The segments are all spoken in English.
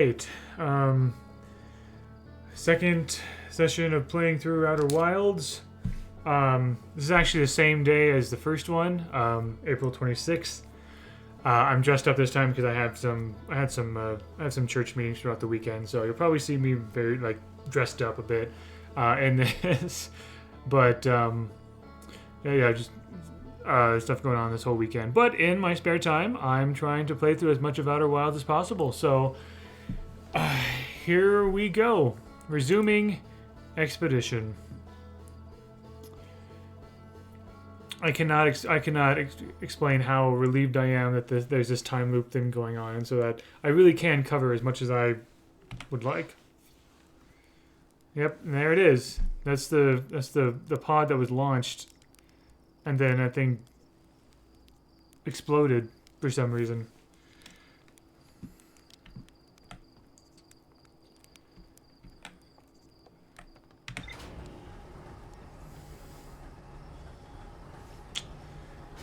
Right. Second session of playing through Outer Wilds. This is actually the same day as the first one, April 26th. I'm dressed up this time because I had some church meetings throughout the weekend, so you'll probably see me very dressed up a bit in this. But just stuff going on this whole weekend. But in my spare time, I'm trying to play through as much of Outer Wilds as possible. So here we go. Resuming expedition. I cannot explain how relieved I am that there's this time loop thing going on, and so that I really can cover as much as I would like. Yep, and there it is. That's the pod that was launched, and then that thing exploded for some reason.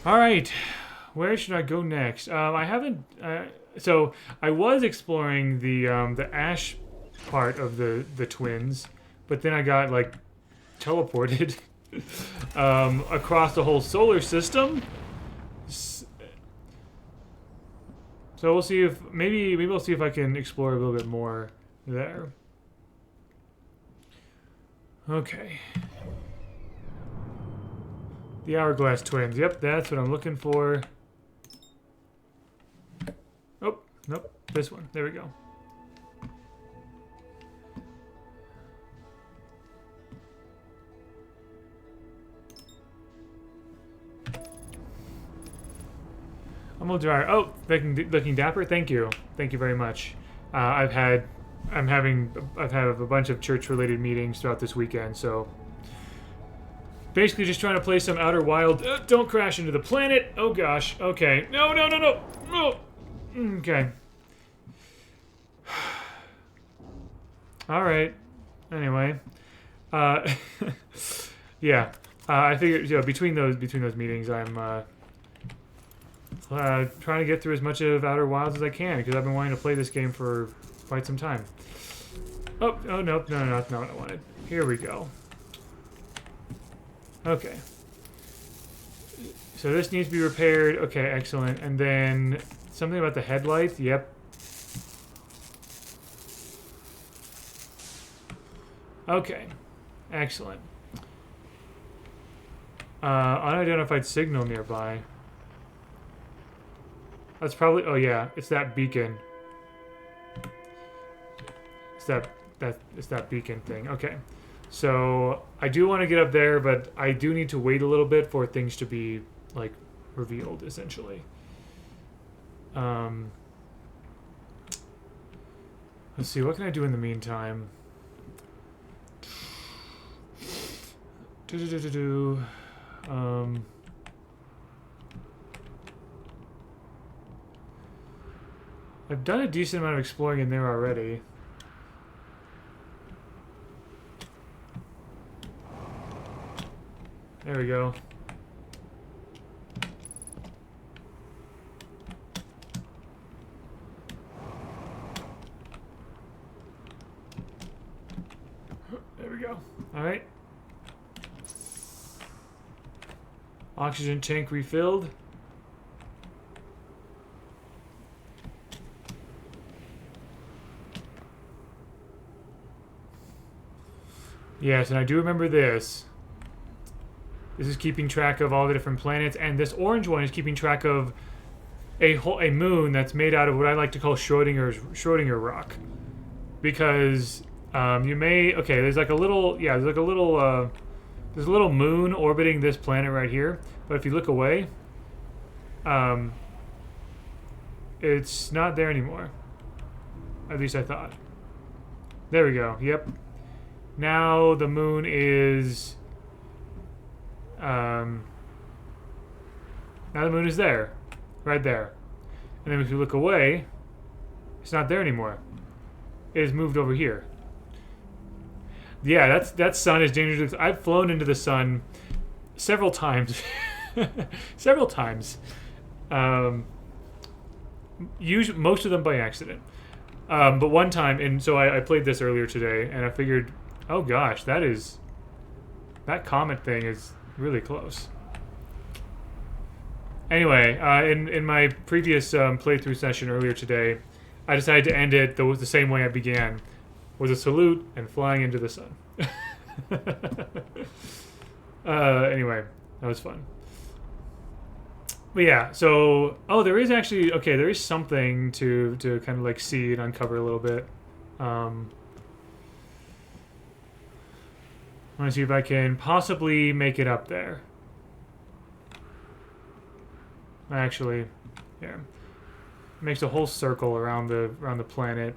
All right, where should I go next? I haven't. So I was exploring the ash part of the twins, but then I got teleported across the whole solar system. So we'll see if maybe we'll see if I can explore a little bit more there. Okay. The Hourglass Twins. Yep, that's what I'm looking for. Oh, nope. This one. There we go. I'm gonna try. Oh, looking dapper. Thank you. Thank you very much. I've had a bunch of church-related meetings throughout this weekend, so. Basically just trying to play some Outer Wild. Don't crash into the planet. Oh gosh. Okay. No. Okay. Alright. Anyway. Yeah. I figured, between those meetings, I'm trying to get through as much of Outer Wilds as I can, because I've been wanting to play this game for quite some time. Oh, nope. No, that's not what I wanted. Here we go. Okay. So this needs to be repaired. Okay, excellent. And then something about the headlights. Yep. Okay. Excellent. Unidentified signal nearby. That's probably... Oh, yeah. It's that beacon. It's that beacon thing. Okay. So I do want to get up there, but I do need to wait a little bit for things to be revealed, essentially. Let's see, what can I do in the meantime? I've done a decent amount of exploring in there already. There we go. There we go. All right. Oxygen tank refilled. Yes, and I do remember this. This is keeping track of all the different planets, and this orange one is keeping track of a moon that's made out of what I like to call Schrodinger rock, because there's a little moon orbiting this planet right here, but if you look away, it's not there anymore. At least I thought. There we go. Yep. Now the moon is. Now the moon is there, right there, and then if you look away, it's not there anymore. It has moved over here. Yeah, that sun is dangerous. I've flown into the sun several times. Several times. Most of them by accident. But one time, and so I played this earlier today, and I figured, oh gosh, that comet thing is really close. Anyway, in my previous playthrough session earlier today, I decided to end it the same way I began, with a salute and flying into the sun. Anyway, that was fun. But yeah, so there is actually there is something to kind of like see and uncover a little bit. I want to see if I can possibly make it up there. Actually, yeah, makes a whole circle around the planet.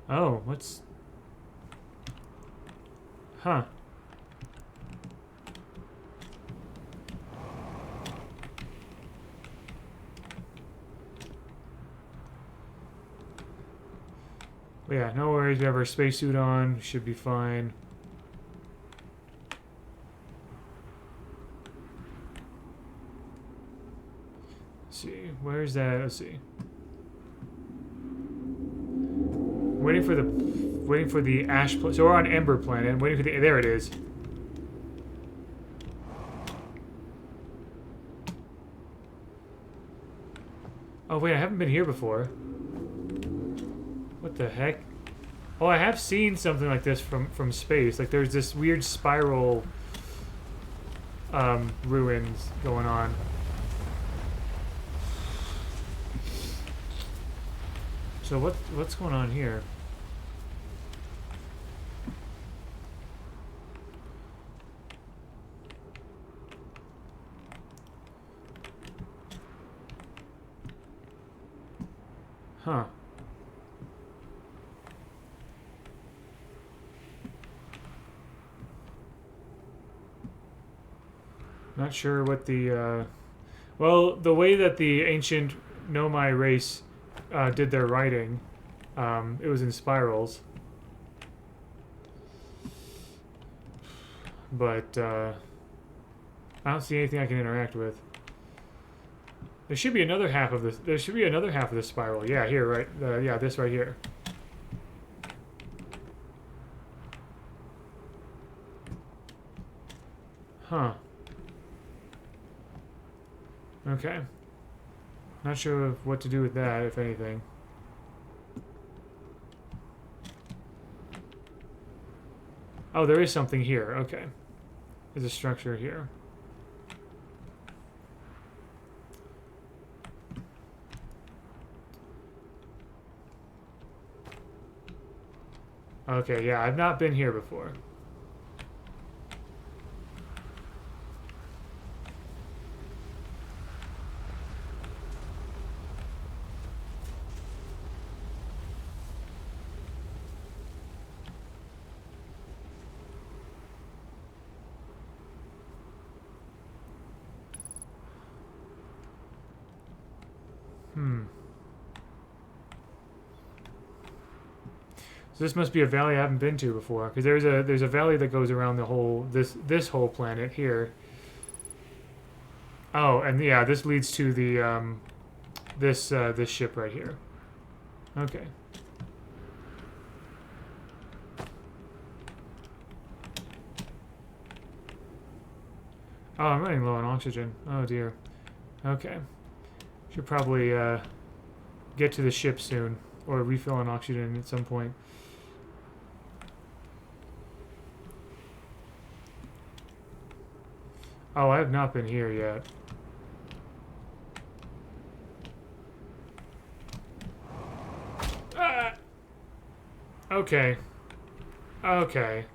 Oh, what's... Huh. But yeah, no worries. We have our spacesuit on. Should be fine. Let's see. Where's that? Let's see. Waiting for the ash planet. So we're on Ember planet. Waiting for the... There it is. Oh wait, I haven't been here before. What the heck? Oh, I have seen something like this from space. Like there's this weird spiral ruins going on. So what's going on here? Huh. Not sure what the well, the way that the ancient Nomai race did their writing, it was in spirals. But I don't see anything I can interact with. There should be another half of this. There should be another half of the spiral. Yeah, here, right? Yeah, this right here. Huh. Okay. Not sure what to do with that, if anything. Oh, there is something here. Okay. There's a structure here. Okay, yeah, I've not been here before. So this must be a valley I haven't been to before, because there's a valley that goes around the whole this whole planet here. Oh, and yeah, this leads to the this ship right here. Okay. Oh, I'm running low on oxygen. Oh dear. Okay. Should probably get to the ship soon, or refill on oxygen at some point. Oh, I have not been here yet. Ah! Okay. Okay.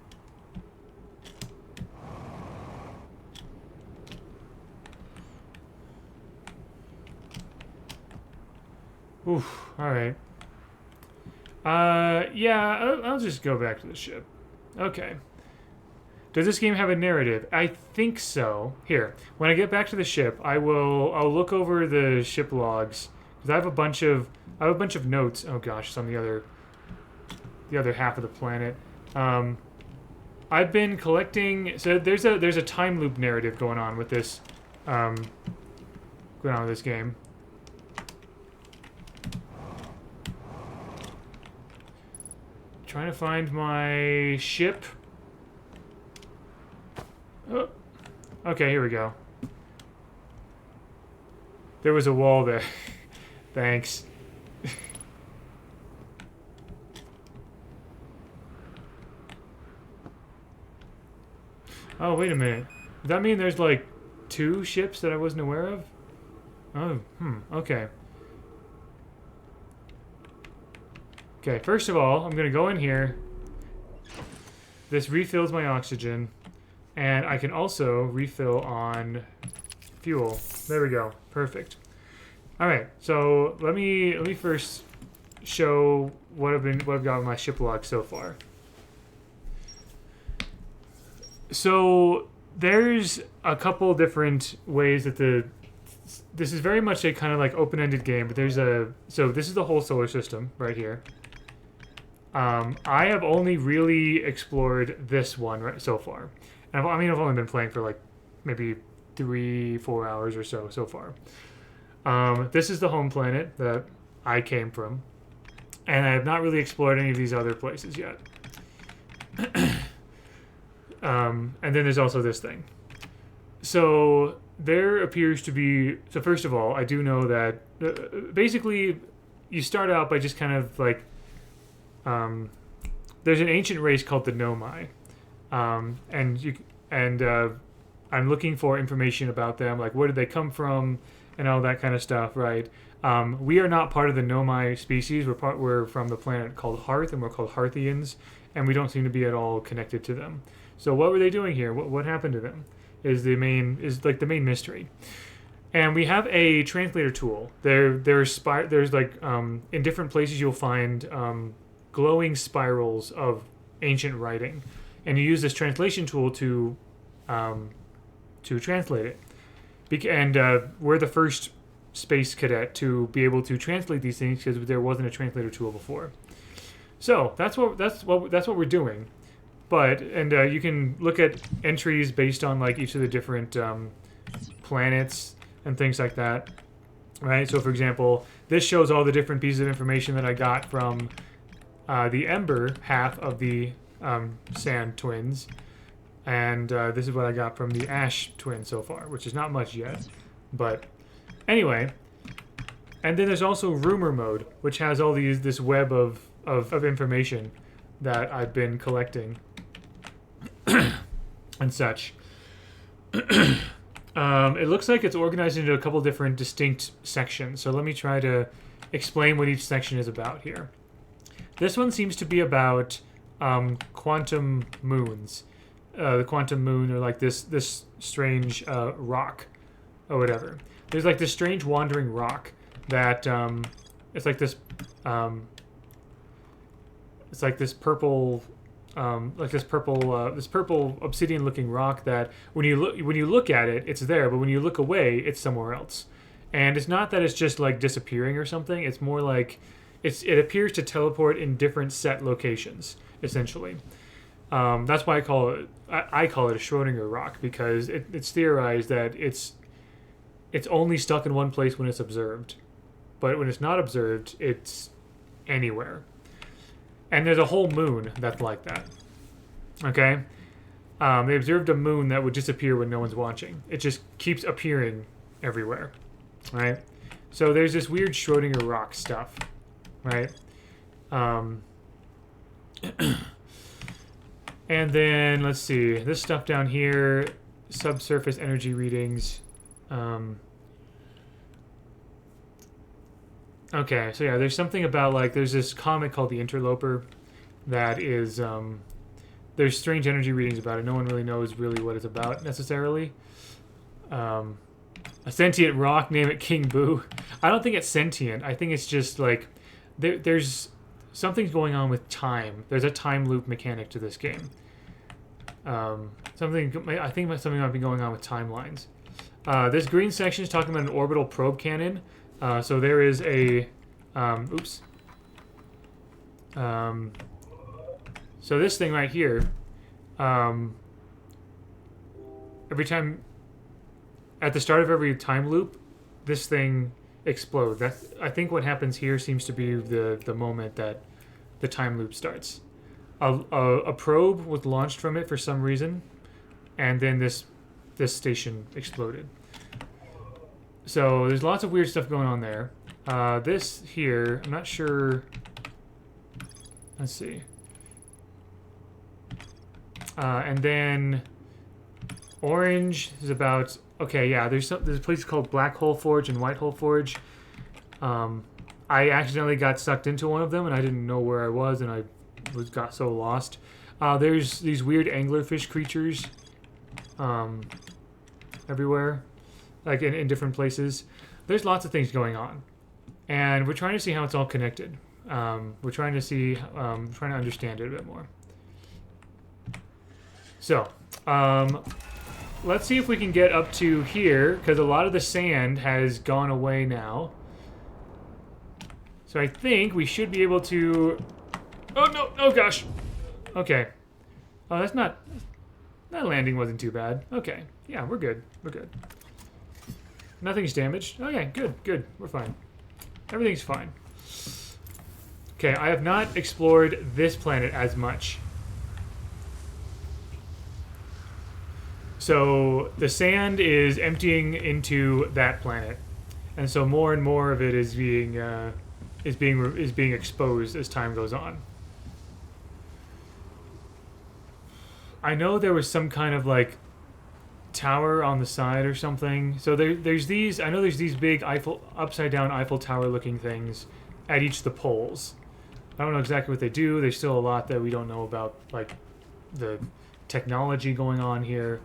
Oof. Alright. Yeah, I'll just go back to the ship. Okay. Does this game have a narrative? I think so. Here, when I get back to the ship, I'll look over the ship logs because I have a bunch of notes. Oh gosh, it's on the other half of the planet. I've been collecting. So there's a time loop narrative going on with this going on with this game. Trying to find my ship. Oh. Okay, here we go. There was a wall there. Thanks. Oh, wait a minute. Does that mean there's like 2 ships that I wasn't aware of? Oh, okay. Okay, first of all, I'm gonna go in here. This refills my oxygen. And I can also refill on fuel. There we go. Perfect. Alright, so let me first show what I've got on my ship log so far. So there's a couple different ways that this is very much a kind of like open-ended game, but so this is the whole solar system right here. I have only really explored this one so far. And I've only been playing for like maybe 3-4 hours or so far. This is the home planet that I came from, and I have not really explored any of these other places yet. And then there's also this thing. So there appears to be... So first of all, I do know that basically you start out by just kind of like... there's an ancient race called the Nomai. And I'm looking for information about them, like where did they come from and all that kind of stuff, right? We are not part of the Nomai species. We're from the planet called Hearth, and we're called Hearthians, and we don't seem to be at all connected to them. So what were they doing here? What happened to them? Is the main mystery. And we have a translator tool. There's like in different places you'll find glowing spirals of ancient writing, and you use this translation tool to translate it. And we're the first space cadet to be able to translate these things because there wasn't a translator tool before. So that's what we're doing. But you can look at entries based on like each of the different planets and things like that, right? So for example, this shows all the different pieces of information that I got from the Ember half of the Sand twins, and this is what I got from the Ash twin so far, which is not much yet, but anyway. And then there's also Rumor Mode, which has all this web of information that I've been collecting and such. It looks like it's organized into a couple different distinct sections, so let me try to explain what each section is about here. This one seems to be about quantum moons. The quantum moon, or like this strange rock or whatever. There's like this strange wandering rock that it's like this purple obsidian looking rock that when you look at it, it's there, but when you look away, it's somewhere else. And it's not that it's just like disappearing or something. It's more like it appears to teleport in different set locations, essentially. That's why I call it a Schrodinger rock, because it's theorized that it's only stuck in one place when it's observed, but when it's not observed, it's anywhere. And there's a whole moon that's like that. Okay, they observed a moon that would disappear when no one's watching. It just keeps appearing everywhere, right? So there's this weird Schrodinger rock stuff, right? And then, let's see, this stuff down here, subsurface energy readings. Okay, so yeah, there's something about, like, there's this comet called The Interloper that is, there's strange energy readings about it. No one really knows really what it's about, necessarily. A sentient rock, name it King Boo. I don't think it's sentient. I think it's just, like, there's something's going on with time. There's a time loop mechanic to this game. I think something might be going on with timelines. This green section is talking about an orbital probe cannon. So there is a... oops. So this thing right here, every time at the start of every time loop, this thing explodes. I think what happens here seems to be the moment that the time loop starts. A probe was launched from it for some reason, and then this station exploded. So there's lots of weird stuff going on there. This here, I'm not sure. Let's see. And then orange is about, okay, yeah, there's a place called Black Hole Forge and White Hole Forge. I accidentally got sucked into one of them and I didn't know where I was, and I got so lost. There's these weird anglerfish creatures everywhere, like in different places. There's lots of things going on, and we're trying to see how it's all connected. We're trying to see, trying to understand it a bit more. So, let's see if we can get up to here, because a lot of the sand has gone away now. So I think we should be able to... Oh, no! Oh, gosh! Okay. Oh, that's not... That landing wasn't too bad. Okay. Yeah, we're good. We're good. Nothing's damaged. Okay, good, good. We're fine. Everything's fine. Okay, I have not explored this planet as much. So the sand is emptying into that planet, and so more and more of it is being exposed as time goes on. I know there was some kind of like tower on the side or something. So there's these. I know there's these big upside down Eiffel Tower looking things at each of the poles. I don't know exactly what they do. There's still a lot that we don't know about, like the technology going on here.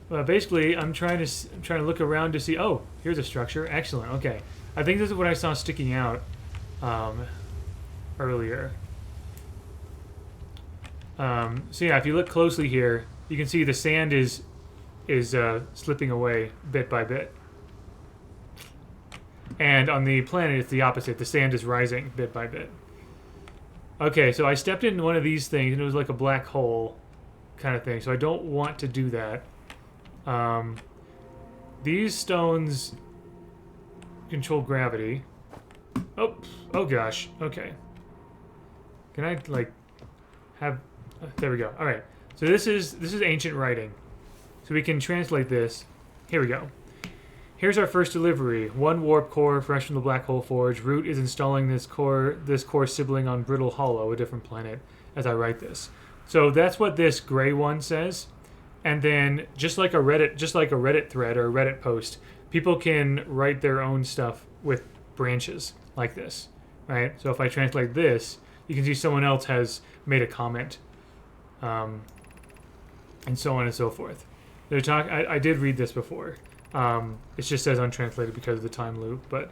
Basically, I'm trying to look around to see. Oh, here's a structure. Excellent. Okay, I think this is what I saw sticking out earlier. So yeah, if you look closely here, you can see the sand is slipping away bit by bit. And on the planet, it's the opposite. The sand is rising bit by bit. Okay, so I stepped into one of these things, and it was like a black hole kind of thing. So I don't want to do that. These stones control gravity. Oh gosh. Okay. Can I, like, have... there we go. All right. So this is ancient writing. So we can translate this. Here we go. Here's our first delivery. 1 warp core fresh from the Black Hole Forge. Root is installing this core sibling on Brittle Hollow, a different planet, as I write this. So that's what this gray one says. And then just like a Reddit thread or a Reddit post, people can write their own stuff with branches like this, right? So if I translate this, you can see someone else has made a comment, and so on and so forth. I did read this before. It just says untranslated because of the time loop, but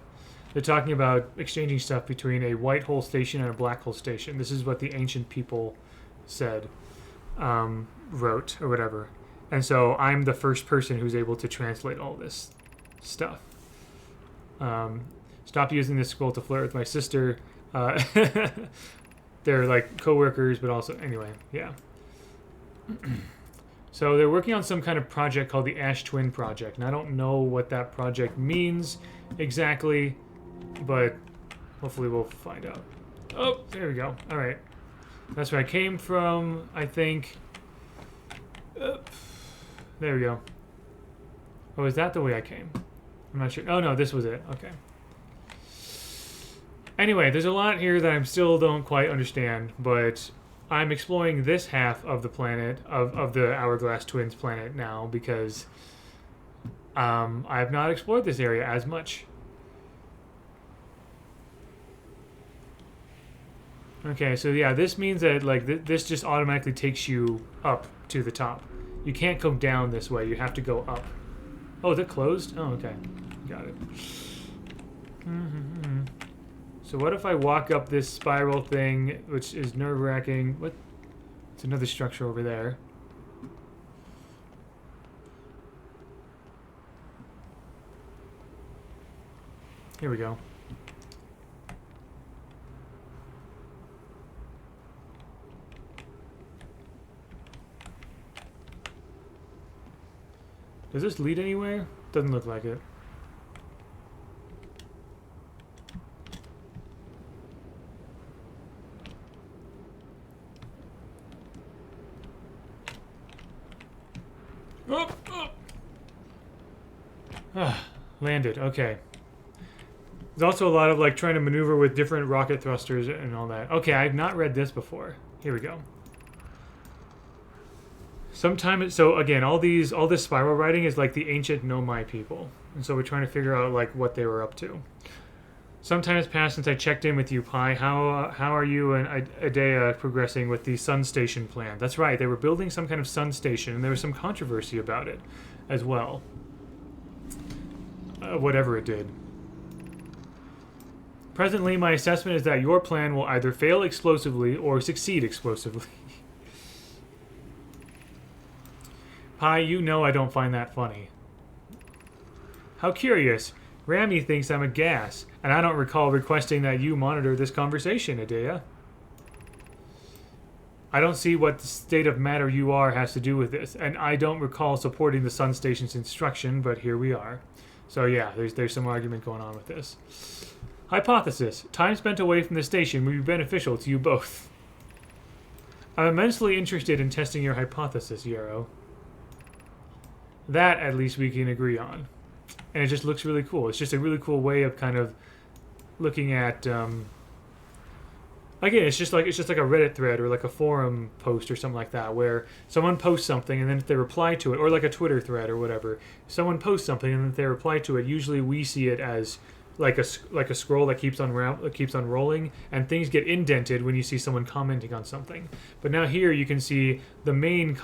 they're talking about exchanging stuff between a white hole station and a black hole station. This is what the ancient people said, wrote, or whatever. And so I'm the first person who's able to translate all this stuff. Stop using this scroll to flirt with my sister. They're like co-workers, but also, anyway, yeah. So they're working on some kind of project called the Ash Twin Project, and I don't know what that project means exactly, but hopefully we'll find out. Oh, there we go. All right. That's where I came from, I think. There we go. Oh, is that the way I came? I'm not sure. Oh, no, this was it. Okay. Anyway, there's a lot here that I still don't quite understand, but I'm exploring this half of the planet, of the Hourglass Twins planet now, because I have not explored this area as much. Okay, so yeah, this means that like this just automatically takes you up to the top. You can't go down this way, you have to go up. Oh, is it closed? Oh, okay. Got it. So what if I walk up this spiral thing, which is nerve-wracking? What? It's another structure over there. Here we go. Does this lead anywhere? Doesn't look like it. Oh, oh. Ah, landed. Okay. There's also a lot of like trying to maneuver with different rocket thrusters and all that. Okay, I've not read this before. Here we go. So again, all this spiral writing is like the ancient Nomai people, and so we're trying to figure out like what they were up to. Some time has passed since I checked in with you, Pi. How are you and Idea progressing with the Sun Station plan? That's right, they were building some kind of Sun Station, and there was some controversy about it, as well. Whatever it did. Presently, my assessment is that your plan will either fail explosively or succeed explosively. Pi, you know I don't find that funny. How curious. Rami thinks I'm a gas, and I don't recall requesting that you monitor this conversation, Idea. I don't see what the state of matter you are has to do with this, and I don't recall supporting the Sun Station's instruction, but here we are. So yeah, there's some argument going on with this. Hypothesis. Time spent away from the station will be beneficial to you both. I'm immensely interested in testing your hypothesis, Yarrow. That, at least, we can agree on. And it just looks really cool. It's just a really cool way of kind of looking at... again, it's just like a Reddit thread or like a forum post or something like that, where someone posts something and then if they reply to it, or like a Twitter thread or whatever, someone posts something and then if they reply to it, usually we see it as like a scroll that keeps on rolling, and things get indented when you see someone commenting on something. But now here you can see the main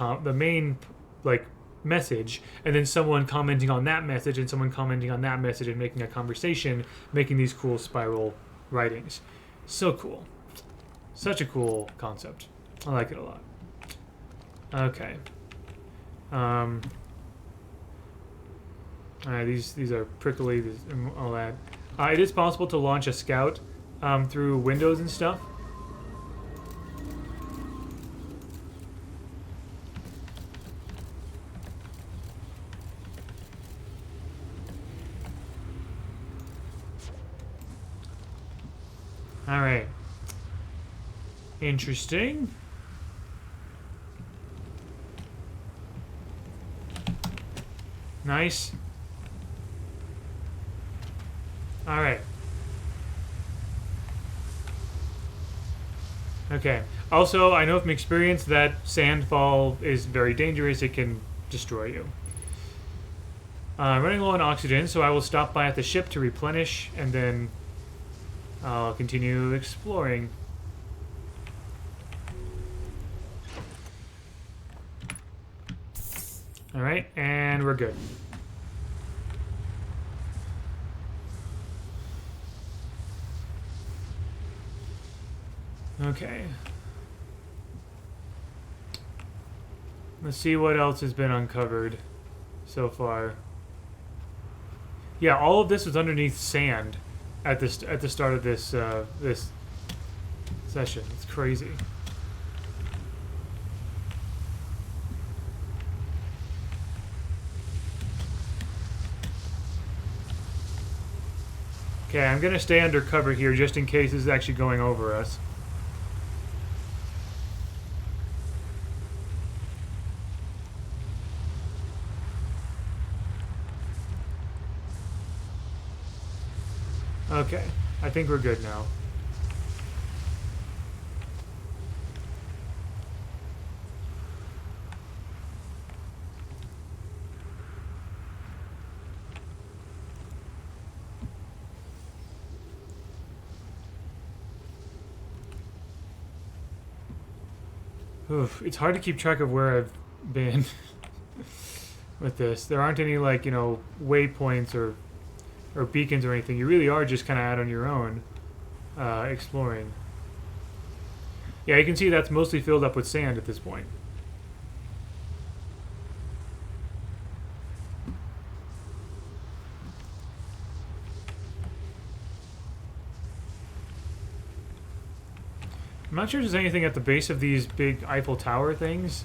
like message, and then someone commenting on that message, and someone commenting on that message, and making a conversation, making these cool spiral writings. So cool. Such a cool concept. I like it a lot. Okay. Alright, these are prickly and all that. It is possible to launch a scout through windows and stuff. Alright. Interesting. Nice. Alright. Okay. Also, I know from experience that sandfall is very dangerous. It can destroy you. Running low on oxygen, so I will stop by at the ship to replenish, and then I'll continue exploring. Alright, and we're good. Okay. Let's see what else has been uncovered so far. Yeah, all of this was underneath sand at the start of this this session. It's crazy. Okay, I'm gonna stay undercover here just in case this is actually going over us. Okay, I think we're good now. Oof, it's hard to keep track of where I've been with this. There aren't any, like, you know, waypoints or beacons or anything. You really are just kind of out on your own, exploring. Yeah, you can see that's mostly filled up with sand at this point. I'm not sure if there's anything at the base of these big Eiffel Tower things.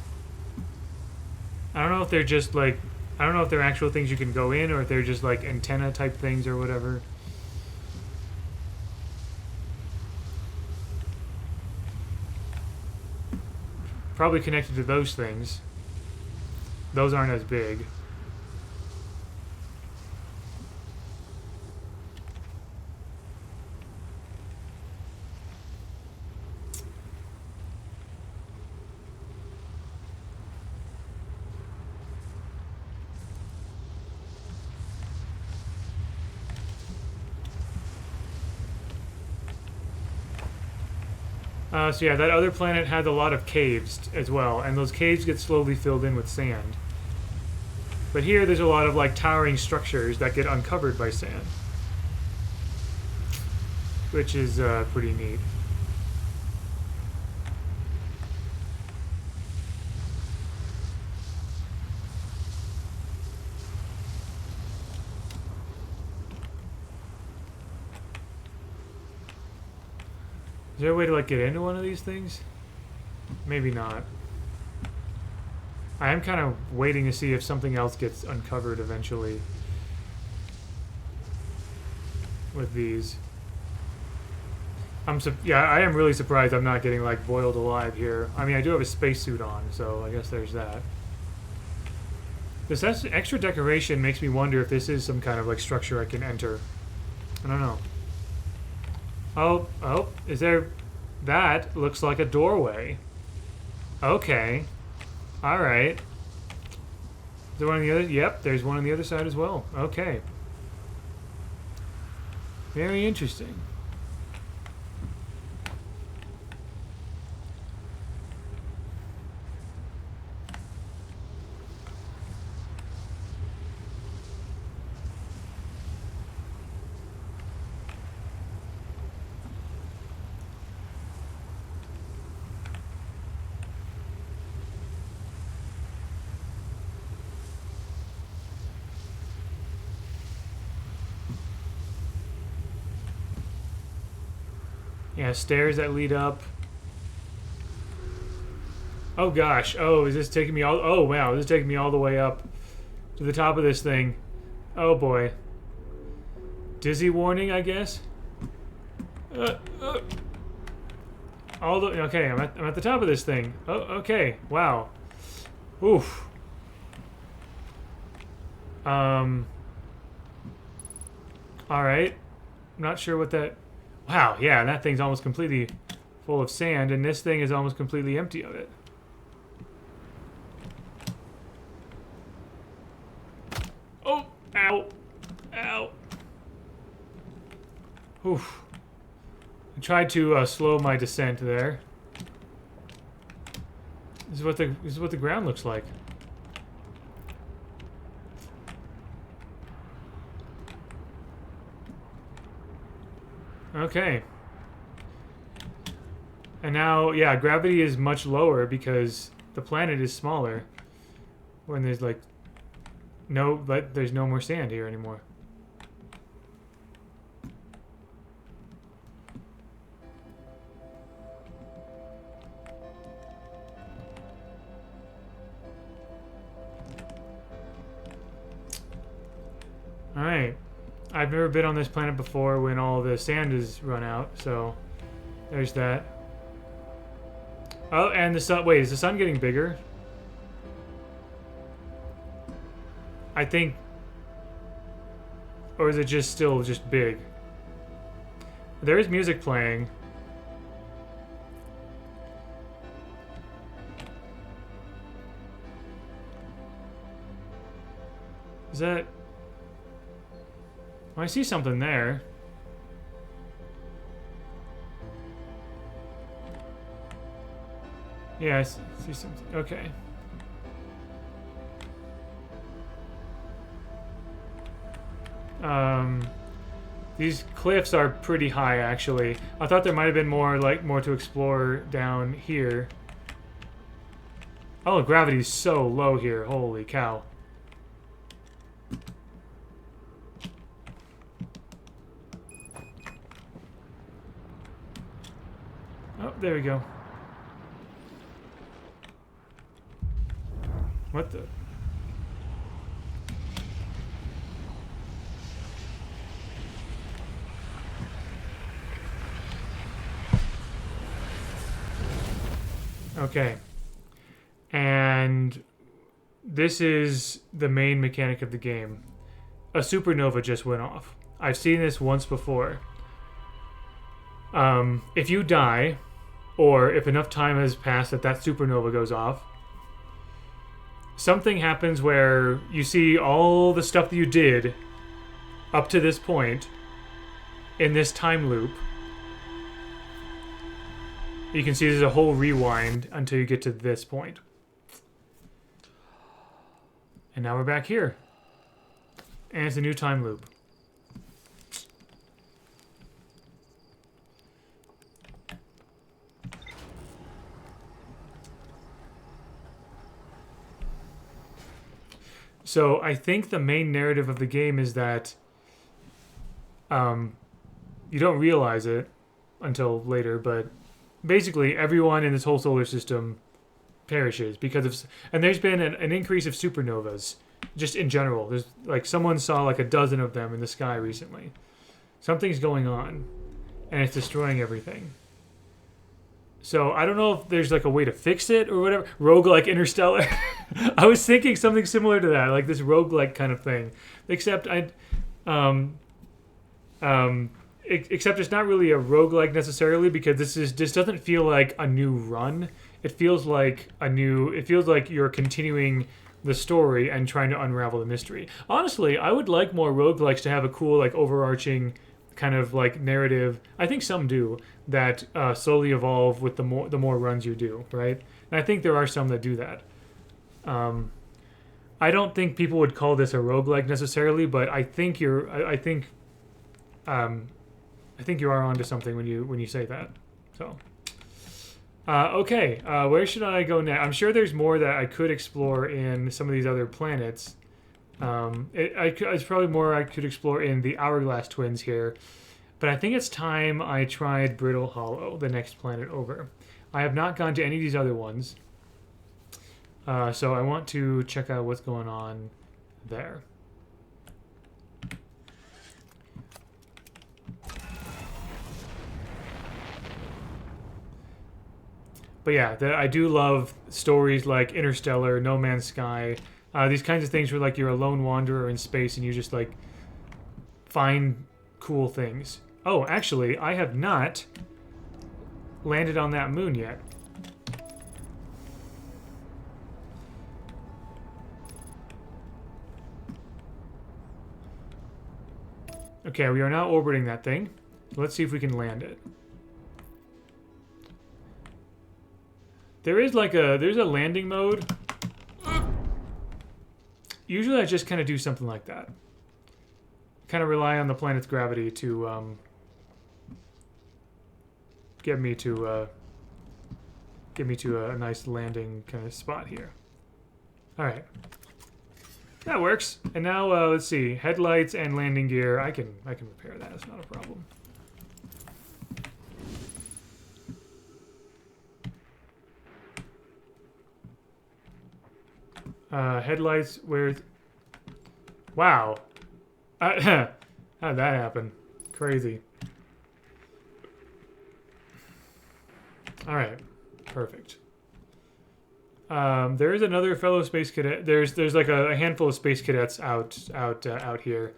I don't know if they're just, like, I don't know if they're actual things you can go in or if they're just like antenna type things or whatever. Probably connected to those things. Those aren't as big. So yeah, that other planet had a lot of caves as well, and those caves get slowly filled in with sand. But here, there's a lot of like towering structures that get uncovered by sand, which is pretty neat. Is there a way to like get into one of these things? Maybe not. I am kind of waiting to see if something else gets uncovered eventually with these. Yeah, I am really surprised I'm not getting like boiled alive here. I mean, I do have a spacesuit on, so I guess there's that. This extra decoration makes me wonder if this is some kind of like structure I can enter. I don't know. Oh, is there... That looks like a doorway. Okay. Alright. Is there one on the other... Yep, there's one on the other side as well. Okay. Very interesting. Yeah, stairs that lead up. Oh gosh. Oh, is this taking me all... Oh, wow. This is taking me all the way up to the top of this thing. Oh, boy. Dizzy warning, I guess? Okay, I'm at the top of this thing. Oh, okay. Wow. Oof. Alright. I'm not sure what that... Wow, yeah, that thing's almost completely full of sand, and this thing is almost completely empty of it. Oh! Ow! Ow! Oof. I tried to slow my descent there. This is what the ground looks like. Okay. And now, yeah, gravity is much lower because the planet is smaller. When there's like there's no more sand here anymore. Alright. I've never been on this planet before when all the sand is run out, so there's that. Oh, and the sun... Wait, is the sun getting bigger? I think... Or is it just still just big? There is music playing. Is that... Oh, I see something there. Yeah, I see something. Okay. These cliffs are pretty high, actually. I thought there might have been more to explore down here. Oh, gravity's so low here. Holy cow. Oh, there we go. What the? Okay. And this is the main mechanic of the game. A supernova just went off. I've seen this once before. If you die, or if enough time has passed that supernova goes off, something happens where you see all the stuff that you did up to this point in this time loop. You can see there's a whole rewind until you get to this point. And now we're back here. And it's a new time loop. So I think the main narrative of the game is that you don't realize it until later, but basically everyone in this whole solar system perishes because of, and there's been an increase of supernovas just in general. There's like someone saw like a dozen of them in the sky recently. Something's going on and it's destroying everything. So I don't know if there's like a way to fix it or whatever. Roguelike Interstellar. I was thinking something similar to that, like this roguelike kind of thing. Except except it's not really a roguelike necessarily, because this doesn't feel like a new run. It feels like you're continuing the story and trying to unravel the mystery. Honestly, I would like more roguelikes to have a cool like overarching kind of like narrative. I think some do that slowly evolve with the more runs you do, right? And I think there are some that do that. I don't think people would call this a roguelike necessarily, but I think you are onto something when you say that. So, okay, where should I go next? I'm sure there's more that I could explore in some of these other planets. It's probably more I could explore in the Hourglass Twins here, but I think it's time I tried Brittle Hollow, the next planet over. I have not gone to any of these other ones, so I want to check out what's going on there. But yeah, I do love stories like Interstellar, No Man's Sky, these kinds of things where like you're a lone wanderer in space and you just like find cool things. Oh, actually, I have not landed on that moon yet. Okay, we are now orbiting that thing. Let's see if we can land it. There's a landing mode. Usually I just kind of do something like that. Kind of rely on the planet's gravity to get me to a nice landing kind of spot here. All right. That works. And now let's see. Headlights and landing gear. I can repair that. It's not a problem. Headlights, where's... Wow. How did that happen? Crazy. Alright. Perfect. There is another fellow space cadet. There's like a handful of space cadets out here.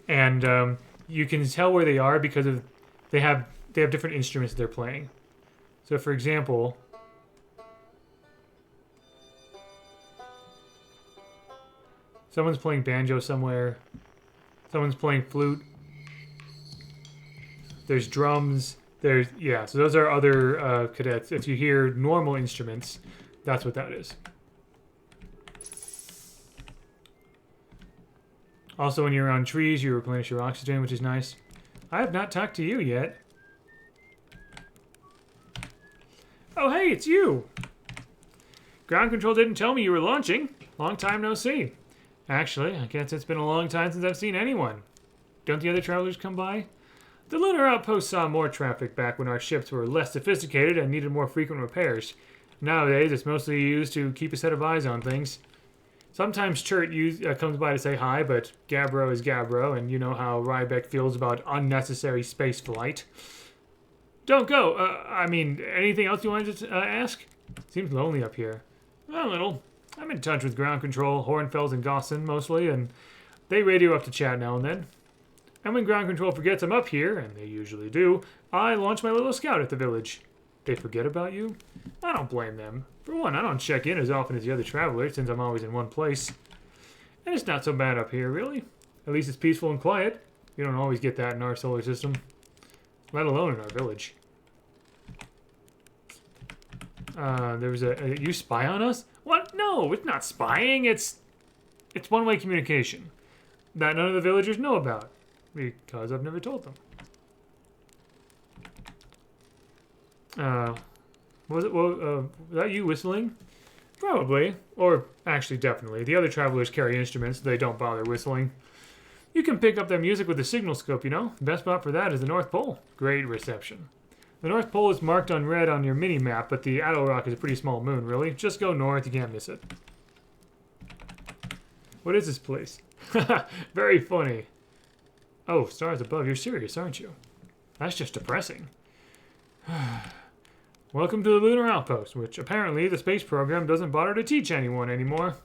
And you can tell where they are because of they have different instruments that they're playing. So for example... Someone's playing banjo somewhere. Someone's playing flute. There's drums. So those are other cadets. If you hear normal instruments, that's what that is. Also, when you're on trees, you replenish your oxygen, which is nice. I have not talked to you yet. Oh, hey, it's you! Ground control didn't tell me you were launching. Long time no see. Actually, I guess it's been a long time since I've seen anyone. Don't the other travelers come by? The lunar outpost saw more traffic back when our ships were less sophisticated and needed more frequent repairs. Nowadays, it's mostly used to keep a set of eyes on things. Sometimes Chert comes by to say hi, but Gabbro is Gabbro, and you know how Rybeck feels about unnecessary space flight. Don't go. Anything else you wanted to ask? Seems lonely up here. A little. I'm in touch with ground control, Hornfels and Gosson mostly, and they radio up to chat now and then. And when ground control forgets I'm up here, and they usually do, I launch my little scout at the village. They forget about you? I don't blame them. For one, I don't check in as often as the other travelers since I'm always in one place. And it's not so bad up here, really. At least it's peaceful and quiet. You don't always get that in our solar system. Let alone in our village. There was you spy on us? What? No, it's not spying. It's one-way communication that none of the villagers know about because I've never told them. Was that you whistling? Probably, or actually definitely. The other travelers carry instruments, so they don't bother whistling. You can pick up their music with a signal scope, you know. The best spot for that is the North Pole. Great reception. The North Pole is marked on red on your mini-map, but the Attlerock is a pretty small moon, really. Just go north, you can't miss it. What is this place? Very funny. Oh, stars above. You're serious, aren't you? That's just depressing. Welcome to the Lunar Outpost, which apparently the space program doesn't bother to teach anyone anymore.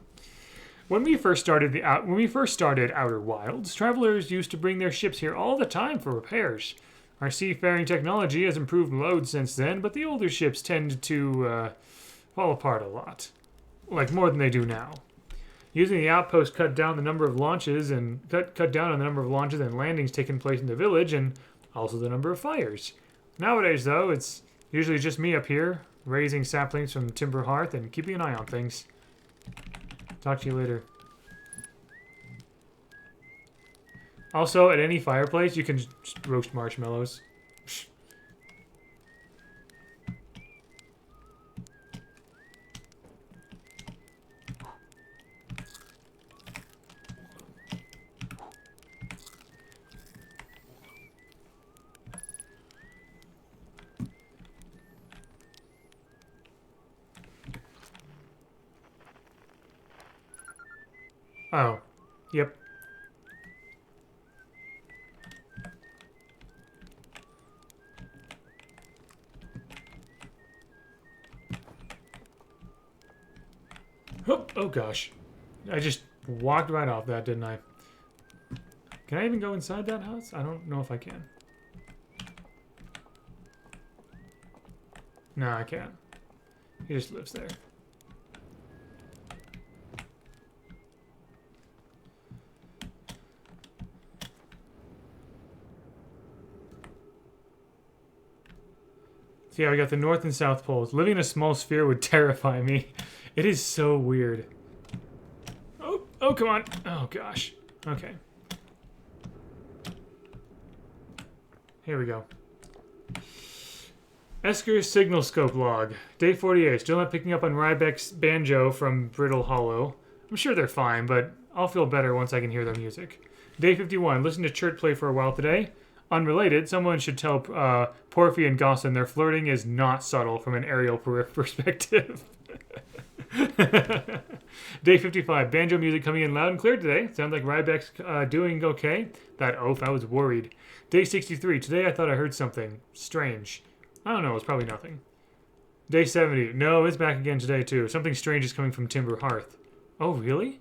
When we first started Outer Wilds, travelers used to bring their ships here all the time for repairs. Our seafaring technology has improved loads since then, but the older ships tend to fall apart a lot. Like more than they do now. Using the outpost cut down on the number of launches and landings taking place in the village, and also the number of fires. Nowadays, though, it's usually just me up here, raising saplings from Timber Hearth and keeping an eye on things. Talk to you later. Also, at any fireplace, you can just roast marshmallows. Oh, yep. Oh gosh. I just walked right off that, didn't I? Can I even go inside that house? I don't know if I can. No, I can't. He just lives there. So yeah, we got the North and South Poles. Living in a small sphere would terrify me. It is so weird. Oh, come on. Oh, gosh. Okay. Here we go. Esker's signal scope log. Day 48. Still not picking up on Rybek's banjo from Brittle Hollow. I'm sure they're fine, but I'll feel better once I can hear their music. Day 51. Listen to Chert play for a while today. Unrelated, someone should tell Porphy and Gosson their flirting is not subtle from an aerial perspective. Day 55. Banjo music coming in loud and clear today. Sounds like Rybek's doing okay. That oaf, I was worried. Day 63. Today I thought I heard something strange. I don't know, it's probably nothing. Day 70. No, it's back again today too. Something strange is coming from Timber Hearth. Oh, really?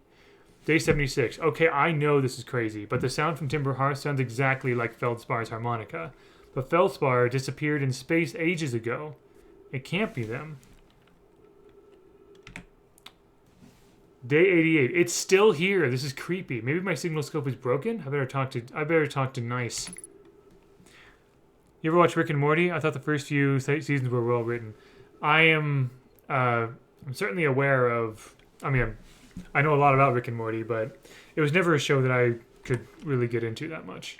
Day 76. Okay, I know this is crazy, but the sound from Timber Hearth sounds exactly like Feldspar's harmonica. But Feldspar disappeared in space ages ago. It can't be them. Day 88. It's still here. This is creepy. Maybe my signal scope is broken? I better talk to Nice. You ever watch Rick and Morty? I thought the first few seasons were well written. I'm certainly aware of... I know a lot about Rick and Morty, but it was never a show that I could really get into that much.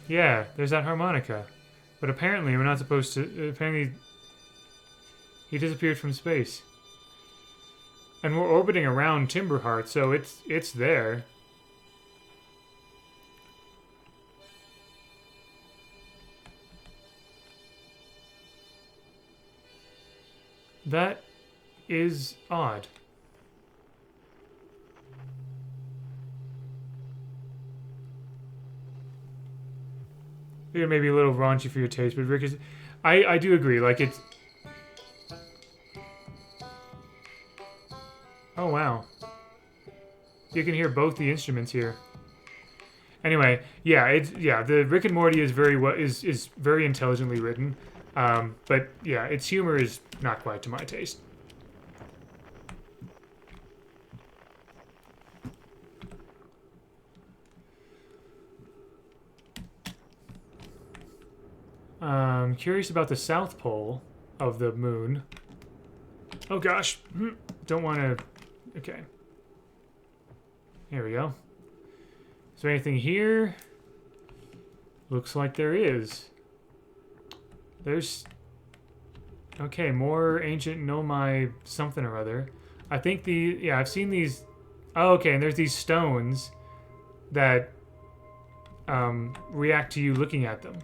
Yeah, there's that harmonica. But apparently we're not supposed to... Apparently he disappeared from space. And we're orbiting around Timberheart, so it's there. That is odd. It may be a little raunchy for your taste, but Rick is... I do agree. Like, it's... Oh, wow. You can hear both the instruments here. Anyway, yeah, the Rick and Morty is is very intelligently written. But yeah, its humor is not quite to my taste. Curious about the South Pole of the moon. Oh gosh, don't want to... Okay. Here we go. Is there anything here? Looks like there is. There's... Okay, more ancient Nomai something or other. I think the... Yeah, I've seen these... Oh, okay, and there's these stones that react to you looking at them.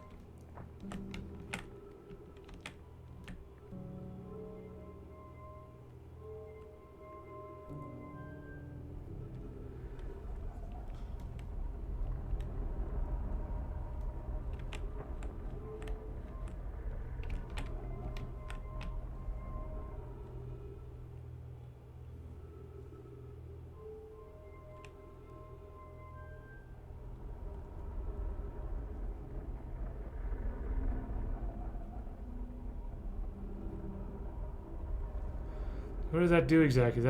What does that do exactly?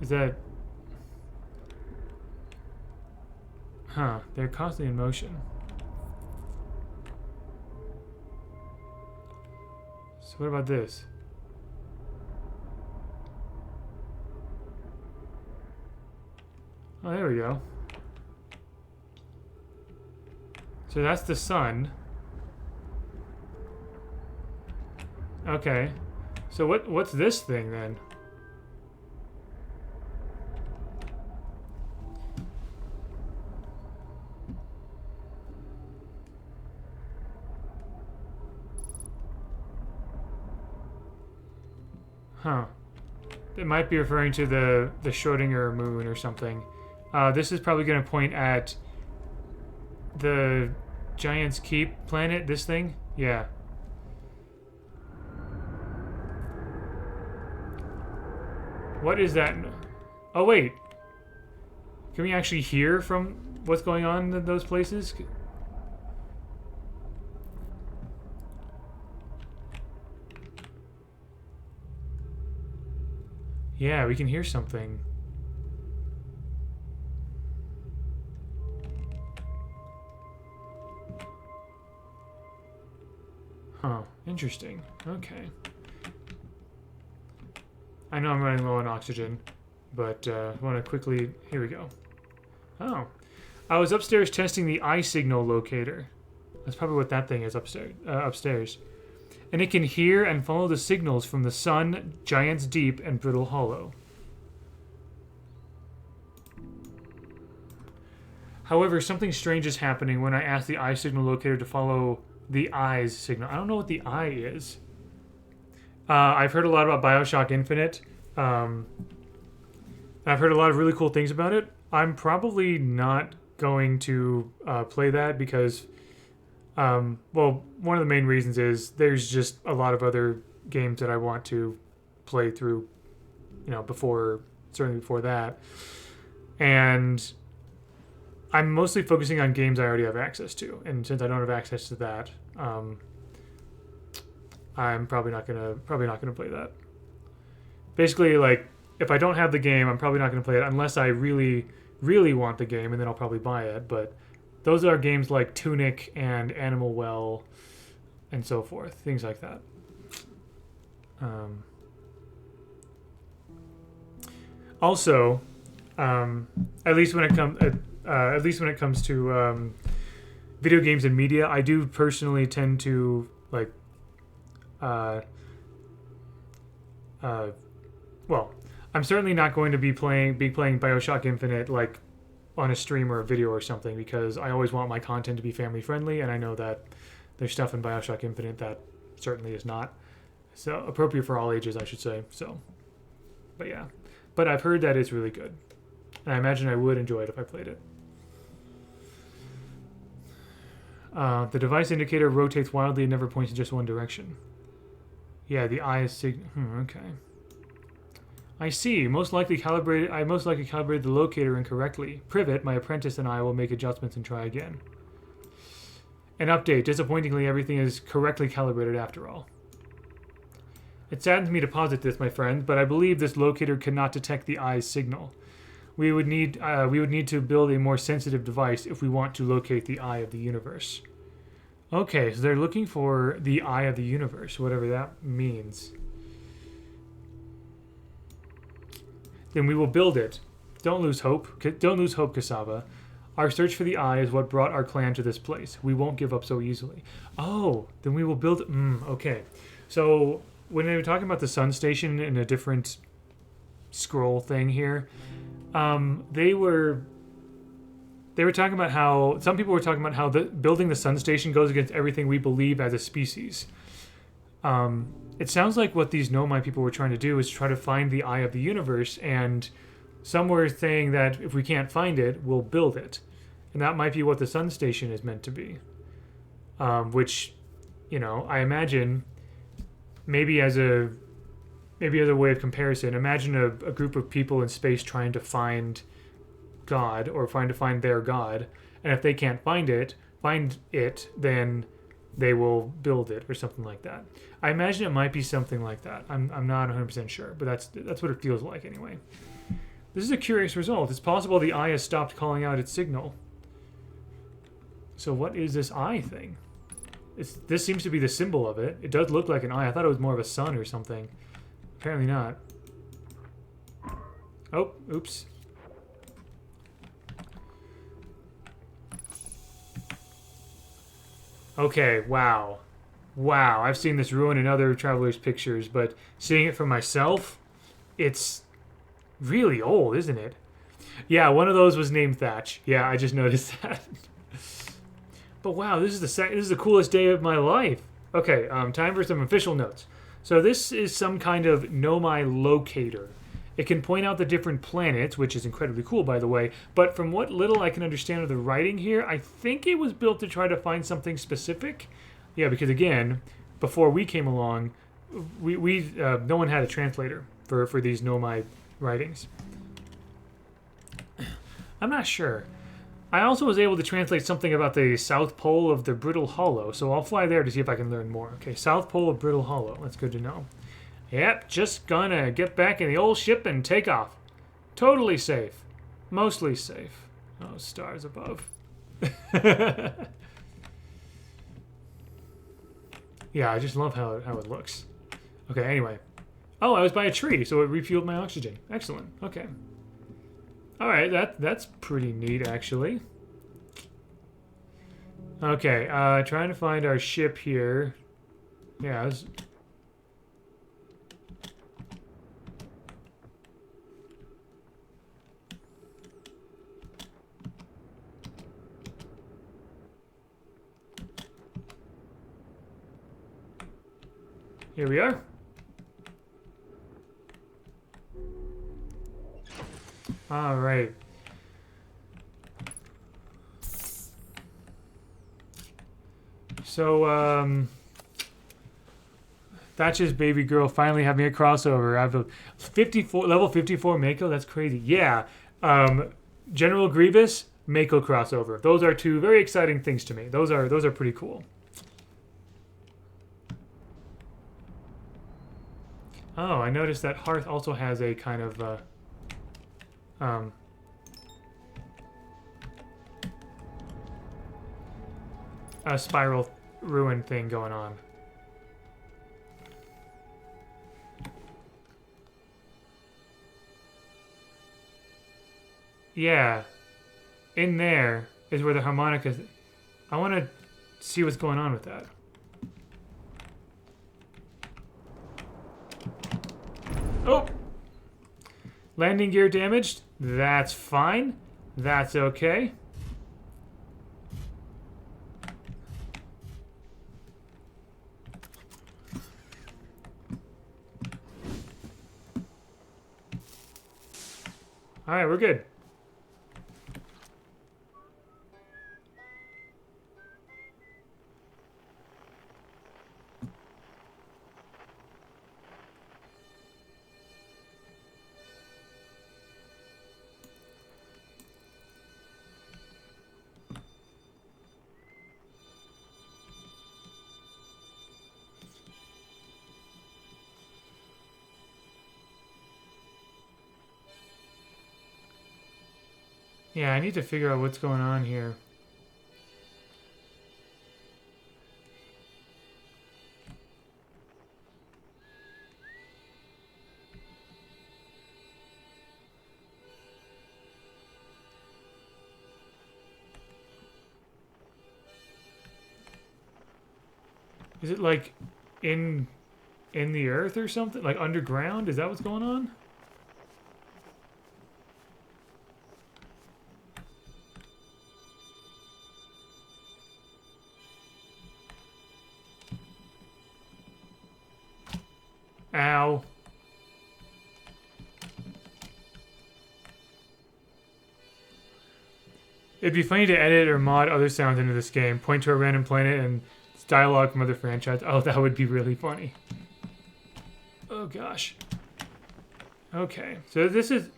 Is that... Huh, they're constantly in motion. So what about this? Oh, there we go. So that's the sun. Okay. So what's this thing then? Huh. It might be referring to the Schrodinger moon or something. This is probably going to point at the Giant's Keep planet, this thing? Yeah. What is that? Oh, wait. Can we actually hear from what's going on in those places? Yeah, we can hear something. Huh. Interesting. Okay. I know I'm running low on oxygen, but I want to quickly... Here we go. Oh. I was upstairs testing the eye signal locator. That's probably what that thing is upstairs. And it can hear and follow the signals from the sun, Giant's Deep, and Brittle Hollow. However, something strange is happening when I ask the eye signal locator to follow the eye's signal. I don't know what the eye is. I've heard a lot about BioShock Infinite. I've heard a lot of really cool things about it. I'm probably not going to play that because, well, one of the main reasons is there's just a lot of other games that I want to play through, you know, certainly before that. And I'm mostly focusing on games I already have access to. And since I don't have access to that, I'm probably not gonna play that. Basically, like, if I don't have the game, I'm probably not gonna play it unless I really, really want the game, and then I'll probably buy it. But those are games like Tunic and Animal Well, and so forth, things like that. Also, at least when it comes to video games and media, I do personally tend to like. Well, I'm certainly not going to be playing BioShock Infinite like on a stream or a video or something because I always want my content to be family friendly, and I know that there's stuff in BioShock Infinite that certainly is not. So appropriate for all ages, I should say. So, but yeah, but I've heard that it's really good, And I imagine I would enjoy it if I played it. The device indicator rotates wildly and never points in just one direction. Yeah, the eye is okay. I see. Most likely calibrated. I most likely calibrated the locator incorrectly. Privet, my apprentice, and I will make adjustments and try again. An update. Disappointingly, everything is correctly calibrated after all. It saddens me to posit this, my friend, but I believe this locator cannot detect the eye's signal. We would need to build a more sensitive device if we want to locate the eye of the universe. Okay, so they're looking for the eye of the universe, whatever that means. Then we will build it. Don't lose hope. Don't lose hope, Cassava. Our search for the eye is what brought our clan to this place. We won't give up so easily. Oh, then we will build... okay. So, when they were talking about the sun station in a different scroll thing here, they were talking about how... Some people were talking about how building the sun station goes against everything we believe as a species. It sounds like what these Nomai people were trying to do is try to find the eye of the universe, and some were saying that if we can't find it, we'll build it. And that might be what the sun station is meant to be. Which, you know, I imagine maybe as a way of comparison, imagine a group of people in space trying to find God or trying to find their God, and if they can't find it, then they will build it or something like that. I imagine it might be something like that. I'm not 100% sure, but that's what it feels like anyway. This is a curious result. It's possible the eye has stopped calling out its signal. So what is this eye thing? This seems to be the symbol of it. It does look like an eye. I thought it was more of a sun or something. Apparently not. Oh, oops. Okay, wow. Wow, I've seen this ruin in other travelers' pictures, but seeing it for myself, it's really old, isn't it? Yeah, one of those was named Thatch. Yeah, I just noticed that. But wow, this is the coolest day of my life. Okay, time for some official notes. So this is some kind of Nomai locator. It can point out the different planets, which is incredibly cool, by the way. But from what little I can understand of the writing here, I think it was built to try to find something specific. Yeah, because again, before we came along, no one had a translator for these Nomai writings. I'm not sure. I also was able to translate something about the South Pole of the Brittle Hollow, so I'll fly there to see if I can learn more. Okay, South Pole of Brittle Hollow. That's good to know. Yep, just gonna get back in the old ship and take off. Totally safe. Mostly safe. Oh, stars above. Yeah, I just love how it looks. Okay, anyway. Oh, I was by a tree, so it refueled my oxygen. Excellent. Okay. All right, that's pretty neat, actually. Okay, trying to find our ship here. Yeah, here we are. All right. So, Thatch's baby girl finally having a crossover. I have a level 54 Mako. That's crazy. Yeah. General Grievous, Mako crossover. Those are two very exciting things to me. Those are pretty cool. Oh, I noticed that Hearth also has a kind of a spiral ruin thing going on. Yeah. In there is where the harmonica... I want to see what's going on with that. Oh! Landing gear damaged. That's fine. That's okay. Alright, we're good. Yeah, I need to figure out what's going on here. Is it like in the earth or something? Like underground? Is that what's going on? Ow. It'd be funny to edit or mod other sounds into this game, point to a random planet and it's dialogue from other franchises. Oh, that would be really funny. Oh gosh. Okay, so this is...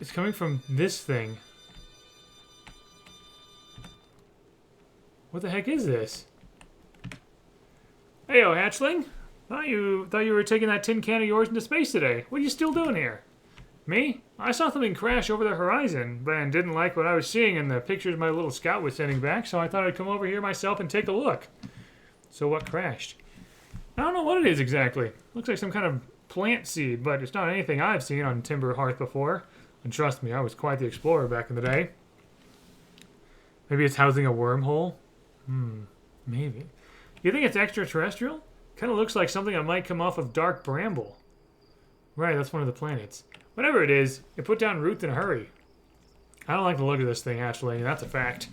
It's coming from this thing. What the heck is this? Heyo, hatchling. Thought you were taking that tin can of yours into space today. What are you still doing here? Me? I saw something crash over the horizon, but didn't like what I was seeing in the pictures my little scout was sending back, so I thought I'd come over here myself and take a look. So what crashed? I don't know what it is exactly. Looks like some kind of plant seed, but it's not anything I've seen on Timber Hearth before. And trust me, I was quite the explorer back in the day. Maybe it's housing a wormhole? Maybe. You think it's extraterrestrial? Kind of looks like something that might come off of Dark Bramble. Right, that's one of the planets. Whatever it is, it put down roots in a hurry. I don't like the look of this thing, actually, and that's a fact.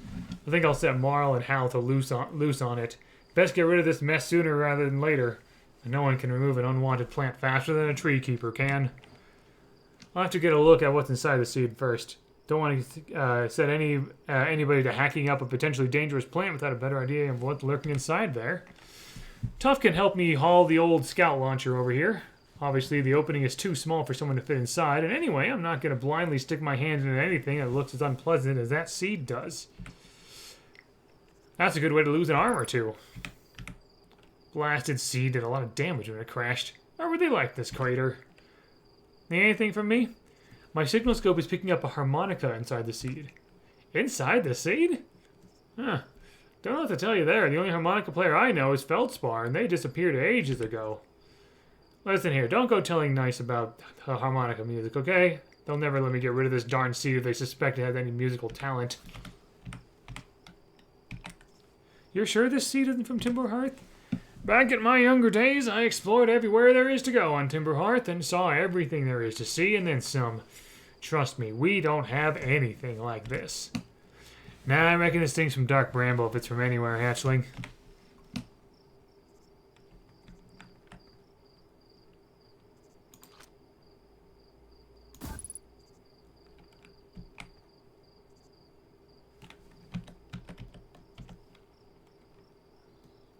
I think I'll set Marl and Hal to loose on it. Best get rid of this mess sooner rather than later. And no one can remove an unwanted plant faster than a tree keeper can. I'll have to get a look at what's inside the seed first. Don't want to set anybody to hacking up a potentially dangerous plant without a better idea of what's lurking inside there. Tuff can help me haul the old scout launcher over here. Obviously, the opening is too small for someone to fit inside, and anyway, I'm not going to blindly stick my hand into anything that looks as unpleasant as that seed does. That's a good way to lose an arm or two. Blasted seed did a lot of damage when it crashed. I really like this crater. Need anything from me? My signal scope is picking up a harmonica inside the seed. Inside the seed? Huh. Don't know what to tell you there. The only harmonica player I know is Feldspar, and they disappeared ages ago. Listen here, don't go telling Nice about harmonica music, okay? They'll never let me get rid of this darn seed if they suspect it has any musical talent. You're sure this seed isn't from Timber Hearth? Back in my younger days, I explored everywhere there is to go on Timber Hearth and saw everything there is to see and then some. Trust me, we don't have anything like this. Nah, I reckon this thing's from Dark Bramble if it's from anywhere, hatchling.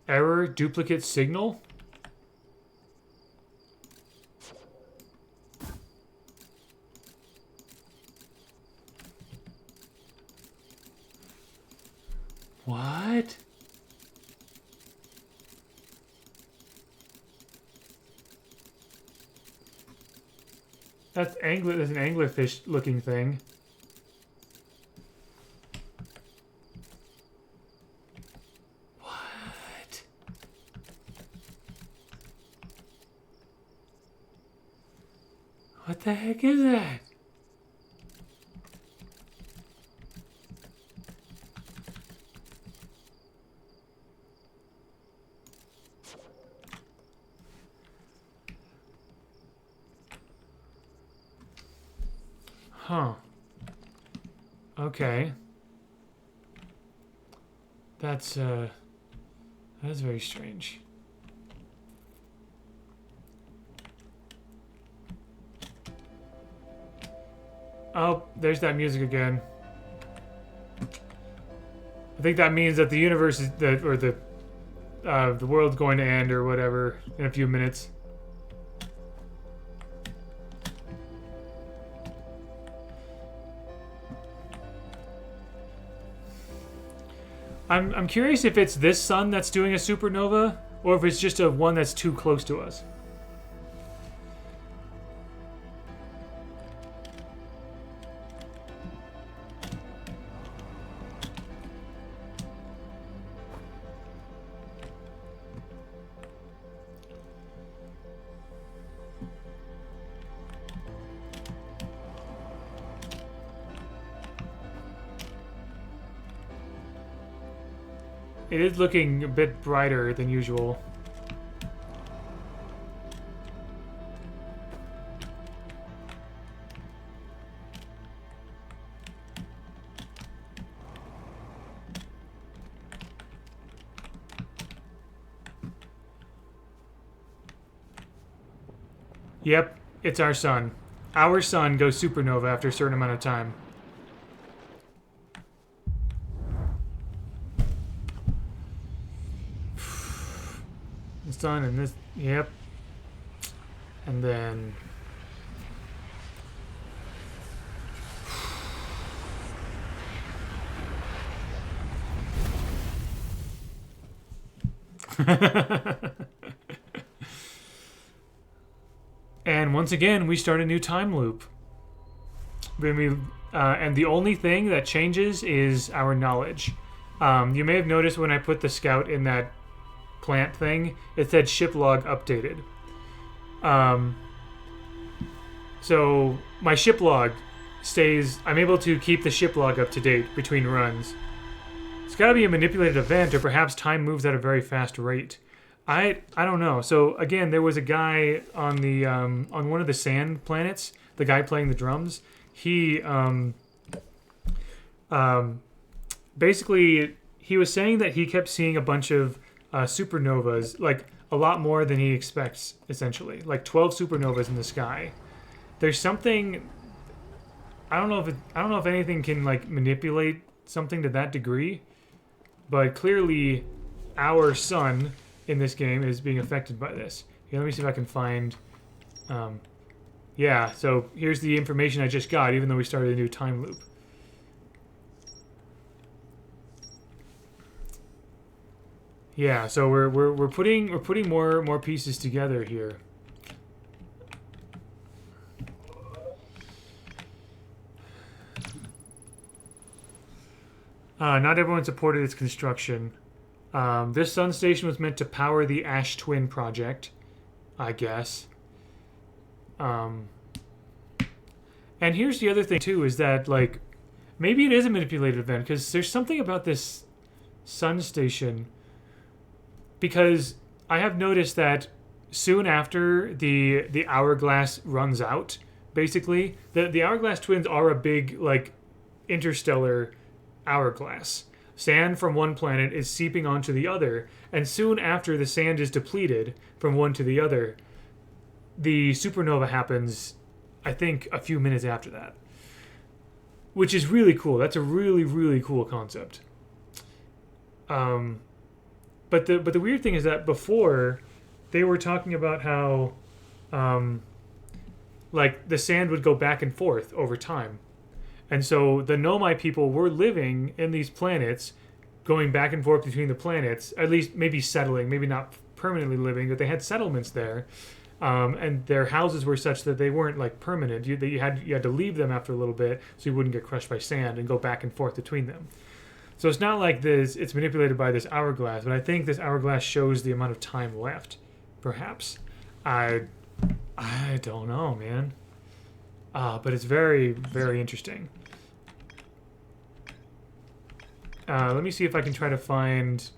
Error, duplicate signal? What? That's an anglerfish looking thing. What? What the heck is that? Huh. Okay. That's very strange. Oh, there's that music again. I think that means that the universe is the world's going to end or whatever in a few minutes. I'm curious if it's this sun that's doing a supernova, or if it's just a one that's too close to us. It is looking a bit brighter than usual. Yep, it's our sun. Our sun goes supernova after a certain amount of time. Sun and this, yep, and then and once again we start a new time loop. And the only thing that changes is our knowledge. You may have noticed when I put the scout in that plant thing, it said ship log updated. So my ship log stays, I'm able to keep the ship log up to date between runs. It's got to be a manipulated event, or perhaps time moves at a very fast rate. I don't know. So again, there was a guy on the on one of the sand planets, the guy playing the drums. He basically he was saying that he kept seeing a bunch of supernovas, like a lot more than he expects, essentially. Like 12 supernovas in the sky. There's something, I don't know if anything can like manipulate something to that degree, but clearly our sun in this game is being affected by this. Okay, let me see if I can find yeah, so here's the information I just got, even though we started a new time loop. Yeah, so we're putting more pieces together here. Not everyone supported its construction. This sun station was meant to power the Ash Twin project, I guess. And here's the other thing too, is that like maybe it is a manipulated event, because there's something about this sun station. Because I have noticed that soon after the hourglass runs out, basically, the hourglass twins are a big, like, interstellar hourglass. Sand from one planet is seeping onto the other, and soon after the sand is depleted from one to the other, the supernova happens, I think, a few minutes after that. Which is really cool. That's a really, really cool concept. But the weird thing is that before, they were talking about how, like, the sand would go back and forth over time. And so the Nomai people were living in these planets, going back and forth between the planets, at least maybe settling, maybe not permanently living, but they had settlements there. And their houses were such that they weren't, like, permanent. You had to leave them after a little bit so you wouldn't get crushed by sand and go back and forth between them. So it's not like this, it's manipulated by this hourglass, but I think this hourglass shows the amount of time left, perhaps. I don't know, man. But it's very, very interesting. Let me see if I can try to find...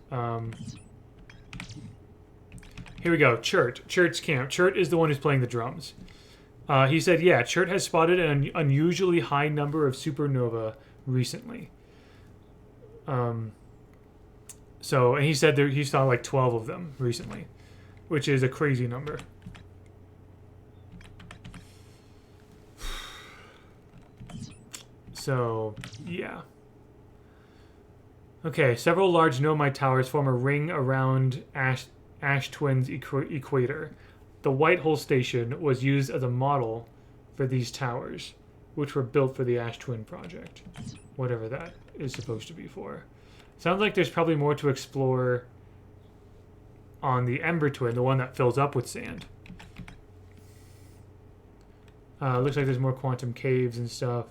here we go, Chert. Chert's camp. Chert is the one who's playing the drums. He said, yeah, Chert has spotted an unusually high number of supernova recently. So, and he said he saw like 12 of them recently, which is a crazy number. So, yeah. Okay, several large Nomai towers form a ring around Ash Twin's equator. The Whitehole Station was used as a model for these towers, which were built for the Ash Twin project, whatever that is supposed to be for. Sounds like there's probably more to explore on the Ember Twin, the one that fills up with sand. Looks like there's more quantum caves and stuff.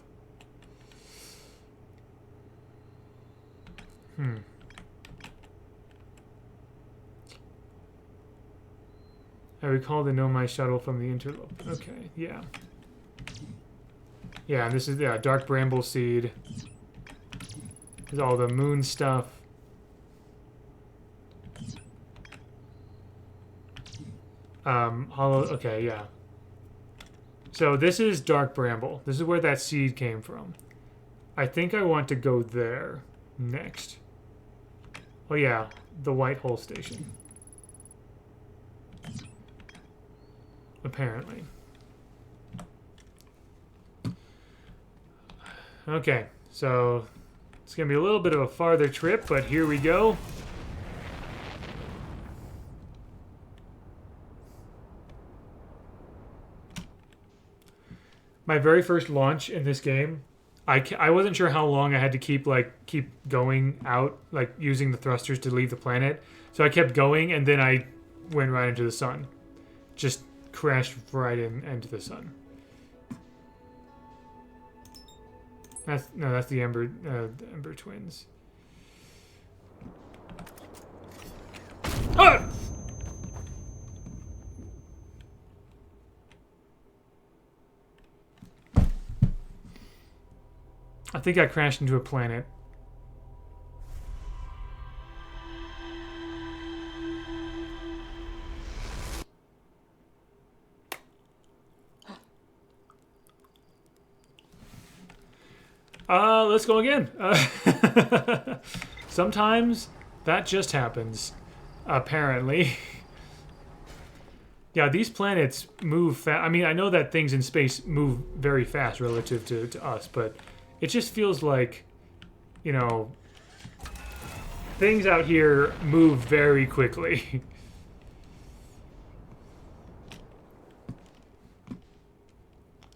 I recall the Nomai shuttle from the Interlope. Okay, yeah. Yeah, and this is Dark Bramble Seed. There's all the moon stuff. Hollow. Okay, yeah. So this is Dark Bramble. This is where that seed came from. I think I want to go there next. Oh yeah, the White Hole Station. Apparently. Okay, so it's going to be a little bit of a farther trip, but here we go. My very first launch in this game, I wasn't sure how long I had to keep going out, like using the thrusters to leave the planet. So I kept going, and then I went right into the sun. Just crashed right into the sun. That's the Ember Twins. Ah! I think I crashed into a planet. Let's go again. Sometimes that just happens, apparently. Yeah, these planets move fast. I mean, I know that things in space move very fast relative to us, but it just feels like, you know, things out here move very quickly.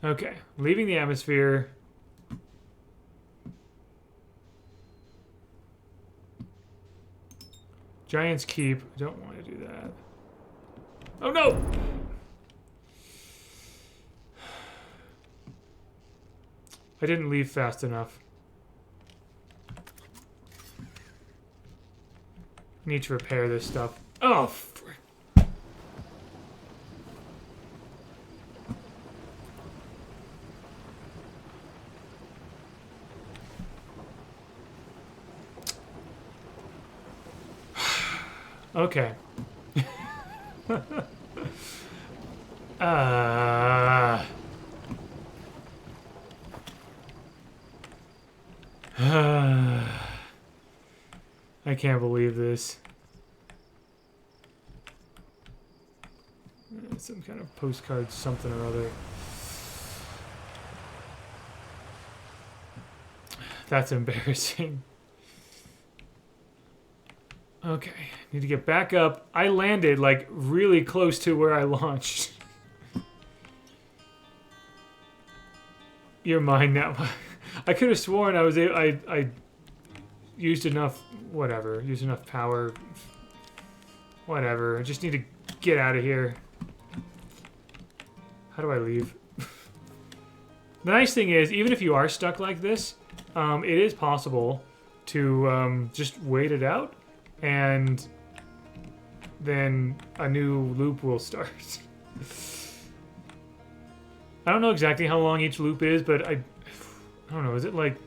Okay, leaving the atmosphere. Giant's Keep. I don't want to do that. Oh no! I didn't leave fast enough. I need to repair this stuff. Oh, frick. Okay. I can't believe this. Some kind of postcard something or other. That's embarrassing. Okay, need to get back up. I landed like really close to where I launched. You're mine now. I could have sworn I was I used enough used enough power. Whatever. I just need to get out of here. How do I leave? The nice thing is, even if you are stuck like this, it is possible to just wait it out, and then a new loop will start. I don't know exactly how long each loop is, but I don't know. Is it like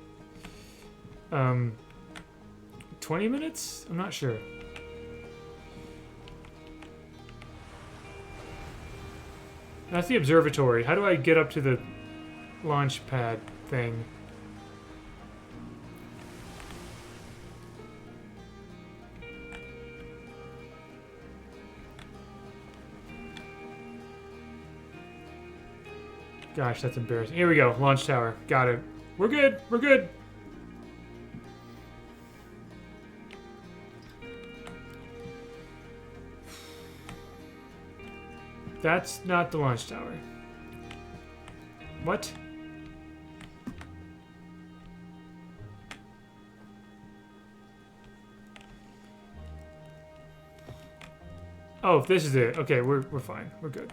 20 minutes? I'm not sure. That's the observatory. How do I get up to the launch pad thing? Gosh, that's embarrassing. Here we go. Launch tower. Got it. We're good. We're good. That's not the launch tower. What? Oh, if this is it. Okay, we're fine. We're good.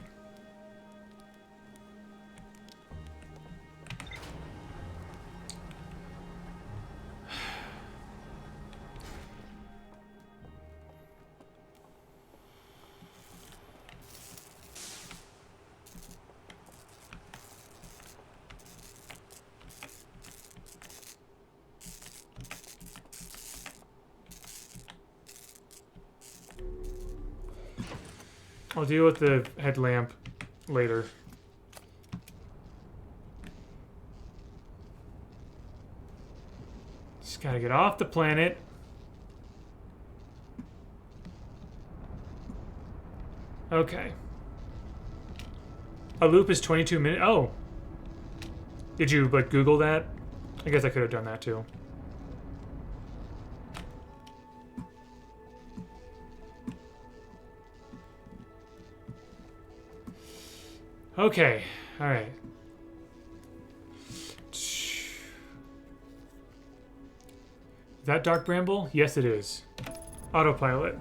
I'll deal with the headlamp later. Just gotta get off the planet. Okay. A loop is 22 minutes. Oh. Did you, like, Google that? I guess I could have done that, too. Okay. Alright. Is that Dark Bramble? Yes, it is. Autopilot.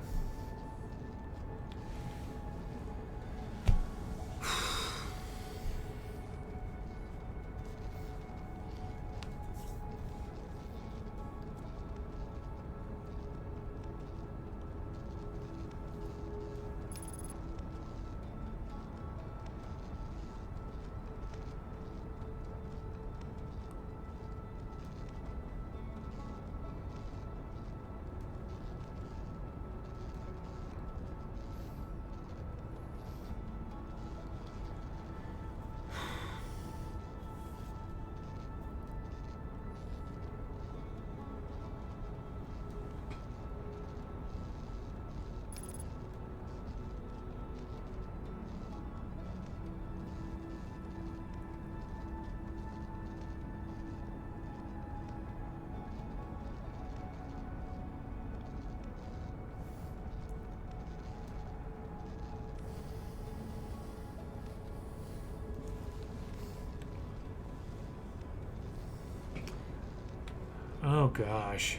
Oh, gosh.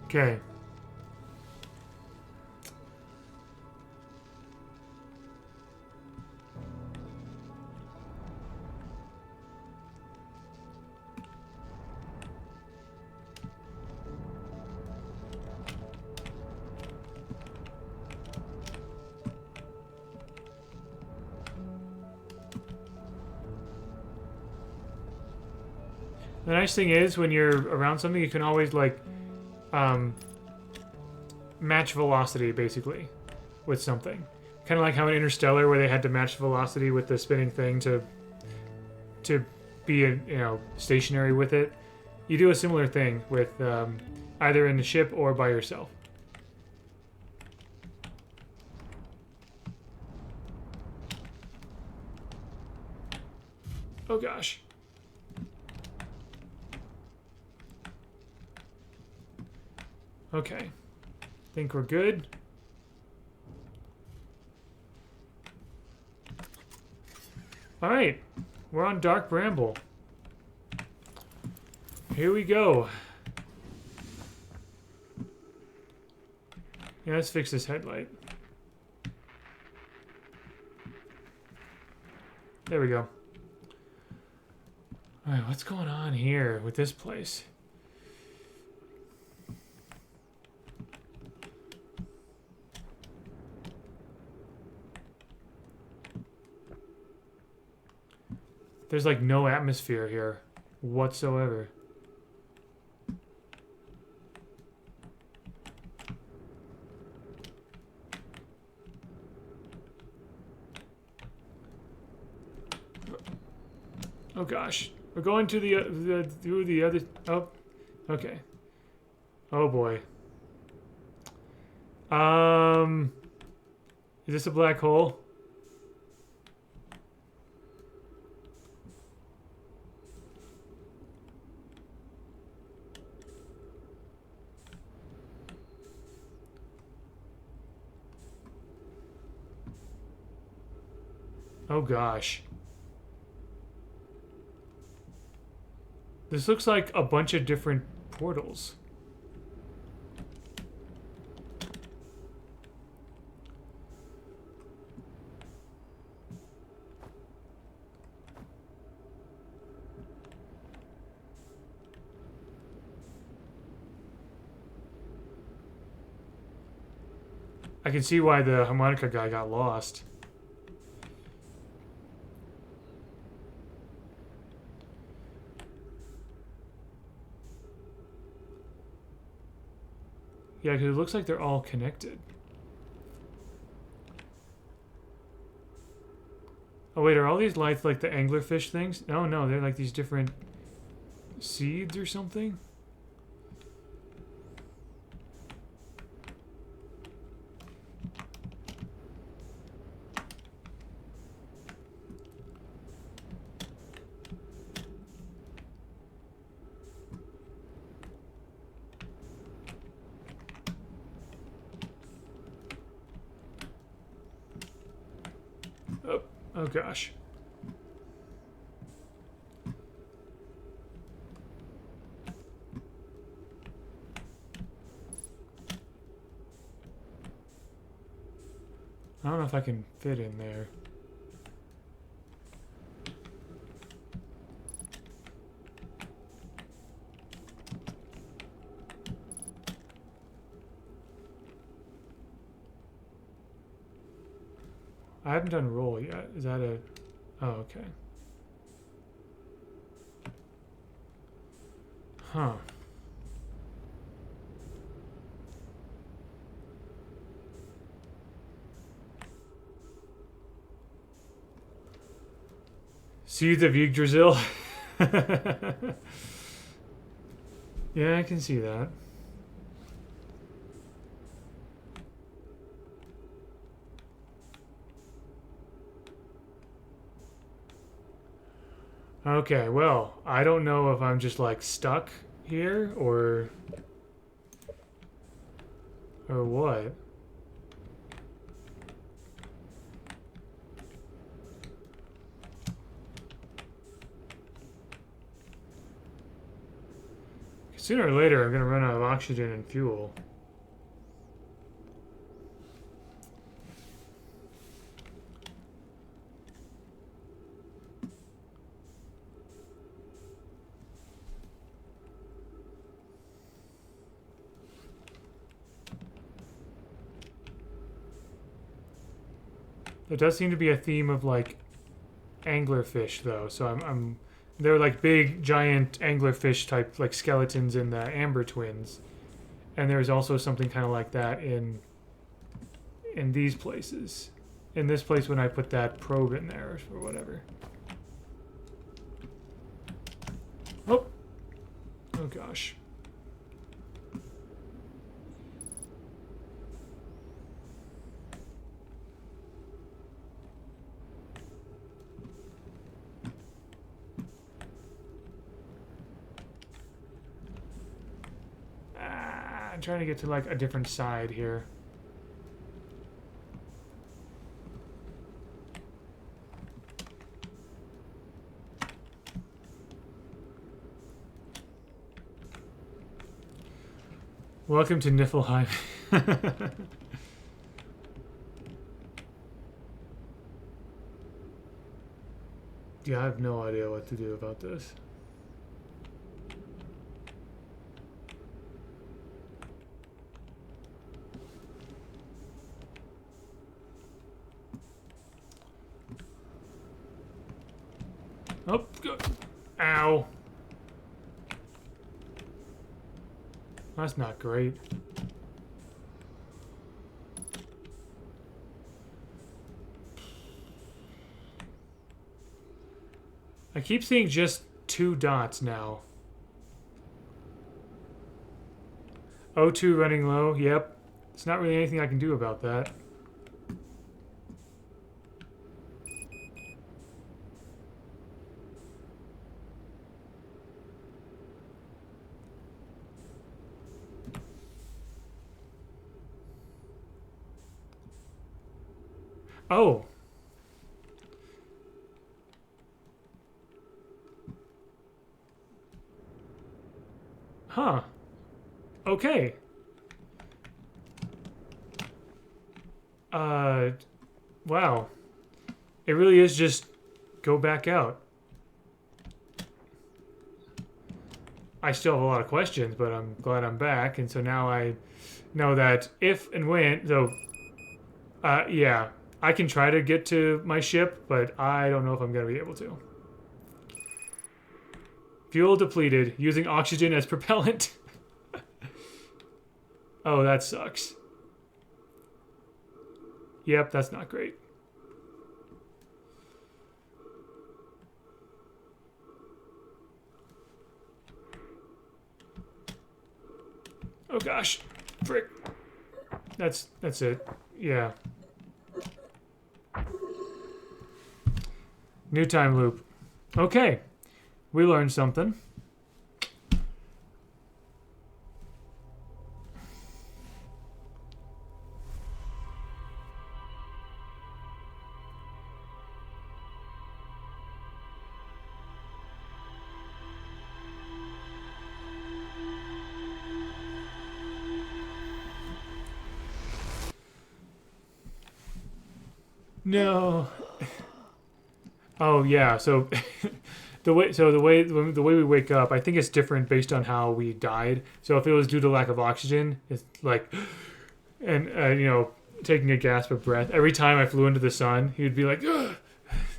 Okay. The nice thing is, when you're around something, you can always, like, match velocity, basically, with something. Kind of like how in Interstellar, where they had to match velocity with the spinning thing to be, you know, stationary with it. You do a similar thing with either in the ship or by yourself. Oh, gosh. Okay. Think we're good. Alright. We're on Dark Bramble. Here we go. Yeah, let's fix this headlight. There we go. Alright, what's going on here with this place? There's like no atmosphere here whatsoever. Oh gosh, we're going to through the other. Oh, okay. Oh boy. Is this a black hole? Oh gosh. This looks like a bunch of different portals. I can see why the harmonica guy got lost. Yeah, because it looks like they're all connected. Oh wait, are all these lights like the anglerfish things? No, no, they're like these different seeds or something. Oh, oh gosh. I don't know if I can fit in there. I haven't done roll yet. Is that a... Oh, okay. Huh. Seeds of Yggdrasil? Yeah, I can see that. Okay, well, I don't know if I'm just like stuck here or what. Sooner or later, I'm gonna run out of oxygen and fuel. There does seem to be a theme of like anglerfish though, so I'm they're like big giant anglerfish type like skeletons in the Amber Twins, and there's also something kind of like that in these places. In this place when I put that probe in there or whatever. Oh, oh gosh. I'm trying to get to like a different side here. Welcome to Niflheim. Yeah, I have no idea what to do about this. Oh, good. Ow. That's not great. I keep seeing just 2 dots now. O2 running low, yep. It's not really anything I can do about that. Oh. Huh. Okay. Wow. It really is just go back out. I still have a lot of questions, but I'm glad I'm back, and so now I know that if and when, so, yeah, I can try to get to my ship, but I don't know if I'm going to be able to. Fuel depleted, using oxygen as propellant. Oh, that sucks. Yep, that's not great. Oh gosh, frick. That's it. Yeah. New time loop. Okay, we learned something. No. Oh yeah. So the way we wake up, I think it's different based on how we died. So if it was due to lack of oxygen, it's like, and you know, taking a gasp of breath every time I flew into the sun, he would be like, ugh!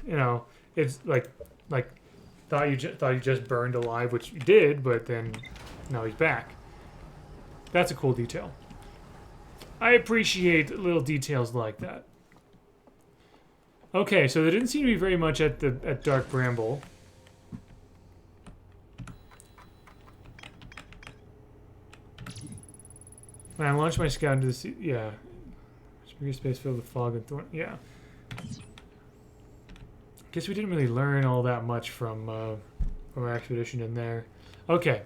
You know, it's like thought you just burned alive, which you did, but then now he's back. That's a cool detail. I appreciate little details like that. Okay, so there didn't seem to be very much at Dark Bramble. When I launched my scout into the sea, yeah. Spring space filled with fog and thorn. Yeah. Guess we didn't really learn all that much from our expedition in there. Okay.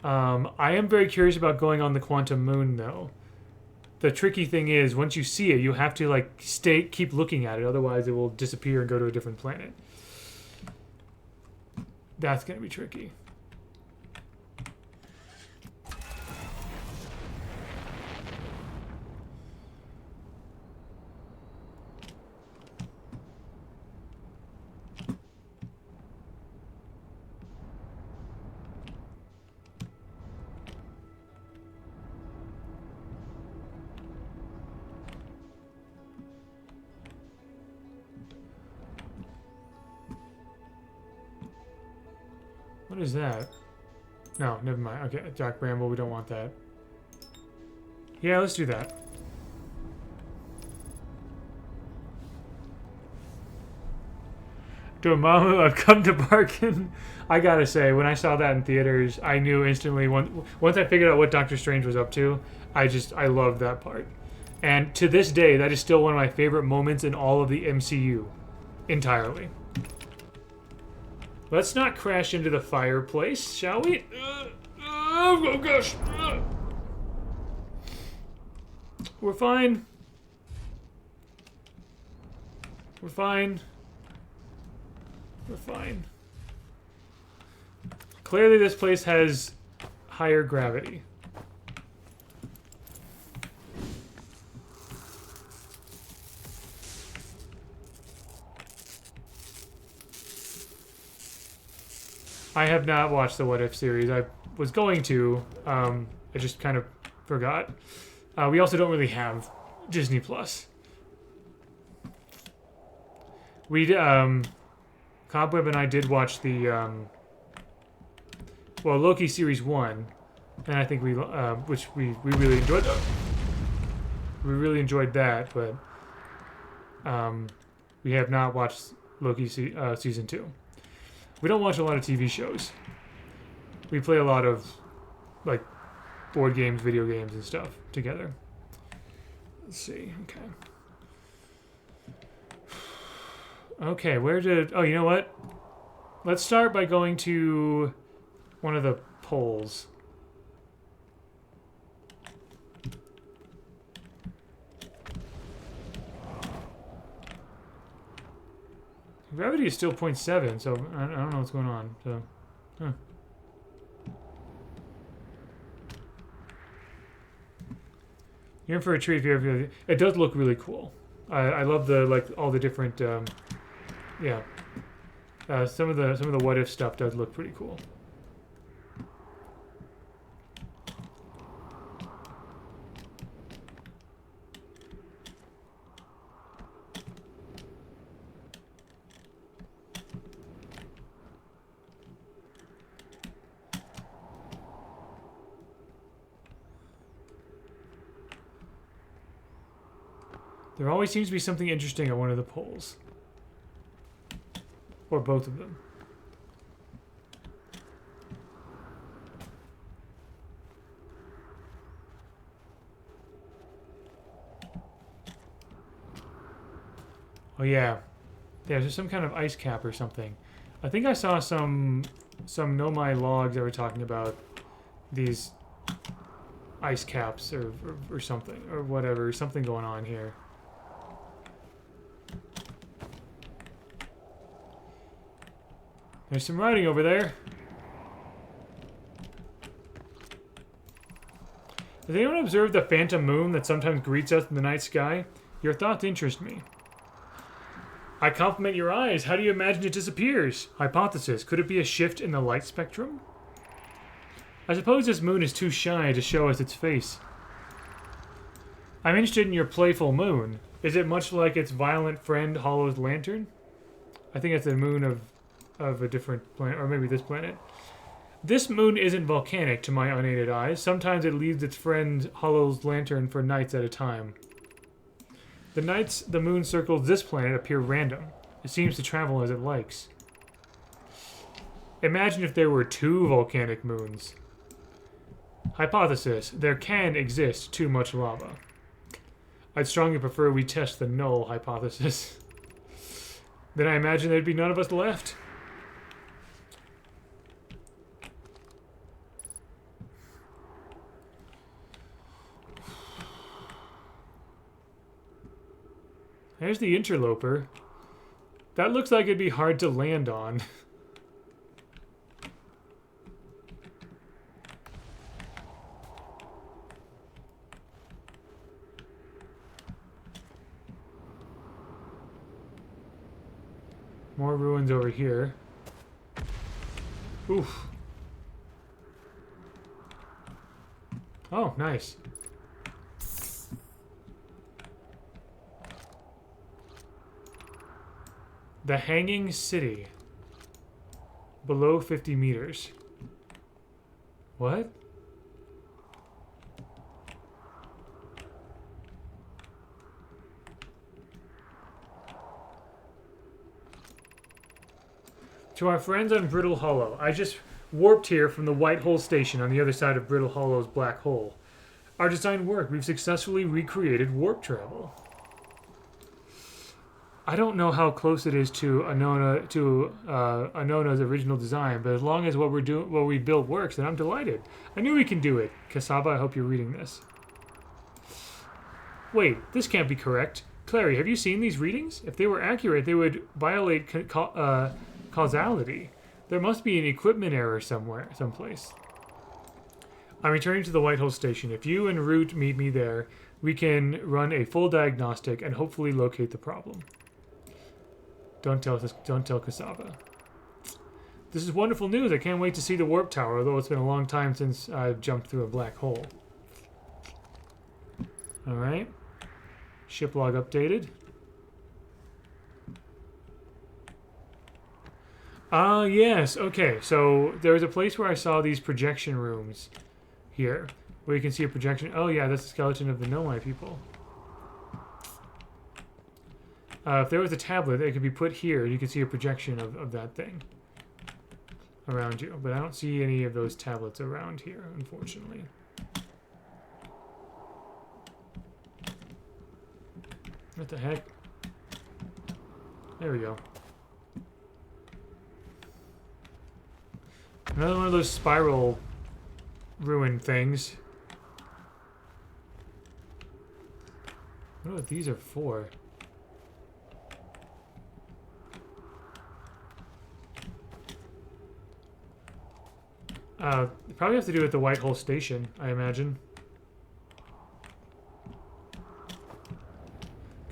I am very curious about going on the Quantum Moon, though. The tricky thing is, once you see it, you have to like keep looking at it, otherwise it will disappear and go to a different planet. That's gonna be tricky. What is that? No, never mind. Okay, Dark Bramble, we don't want that. Yeah, let's do that. Dormammu, I've come to bargain. I gotta say, when I saw that in theaters, I knew instantly. Once I figured out what Doctor Strange was up to, I loved that part. And to this day, that is still one of my favorite moments in all of the MCU. Entirely. Let's not crash into the fireplace, shall we? Oh gosh. We're fine. We're fine. We're fine. Clearly this place has higher gravity. I have not watched the What If series. I was going to. I just kind of forgot. We also don't really have Disney Plus. Cobweb and I did watch the Loki series 1, and I think which we really enjoyed. We really enjoyed that, but we have not watched Loki season 2. We don't watch a lot of TV shows. We play a lot of, like, board games, video games, and stuff together. Let's see. Okay, oh, you know what? Let's start by going to one of the poles. Gravity is still 0.7, so I don't know what's going on. So, huh. You're in for a treat if you ever. It does look really cool. I love the like all the different yeah. Some of the what if stuff does look pretty cool. There always seems to be something interesting at one of the poles. Or both of them. Oh yeah. There's some kind of ice cap or something. I think I saw some Nomai logs that were talking about these ice caps or something. Or whatever. Something going on here. There's some writing over there. Has anyone observed the phantom moon that sometimes greets us in the night sky? Your thoughts interest me. I compliment your eyes. How do you imagine it disappears? Hypothesis. Could it be a shift in the light spectrum? I suppose this moon is too shy to show us its face. I'm interested in your playful moon. Is it much like its violent friend, Hollow's lantern? I think it's the moon of a different planet, or maybe this planet. This moon isn't volcanic to my unaided eyes. Sometimes it leaves its friend Hollow's lantern for nights at a time. The nights the moon circles this planet appear random. It seems to travel as it likes. Imagine if there were 2 volcanic moons. Hypothesis. There can exist too much lava. I'd strongly prefer we test the null hypothesis. Then I imagine there'd be none of us left. There's the interloper. That looks like it'd be hard to land on. More ruins over here. Oof. Oh, nice. The Hanging City. Below 50 meters. What? To our friends on Brittle Hollow, I just warped here from the White Hole Station on the other side of Brittle Hollow's black hole. Our design worked. We've successfully recreated warp travel. I don't know how close it is to Anona's original design, but as long as what we built works, then I'm delighted. I knew we can do it. Kasaba, I hope you're reading this. Wait, this can't be correct. Clary, have you seen these readings? If they were accurate, they would violate causality. There must be an equipment error someplace. I'm returning to the White Hole Station. If you and Root meet me there, we can run a full diagnostic and hopefully locate the problem. Don't tell Kasaba. This is wonderful news. I can't wait to see the warp tower, although it's been a long time since I've jumped through a black hole. Alright. Ship log updated. Yes. Okay, so there's a place where I saw these projection rooms here, where you can see a projection. Oh yeah, that's the skeleton of the Nomai people. If there was a tablet, it could be put here. You could see a projection of that thing around you. But I don't see any of those tablets around here, unfortunately. What the heck? There we go. Another one of those spiral ruin things. I don't know what these are for. Probably have to do with the White Hole Station, I imagine.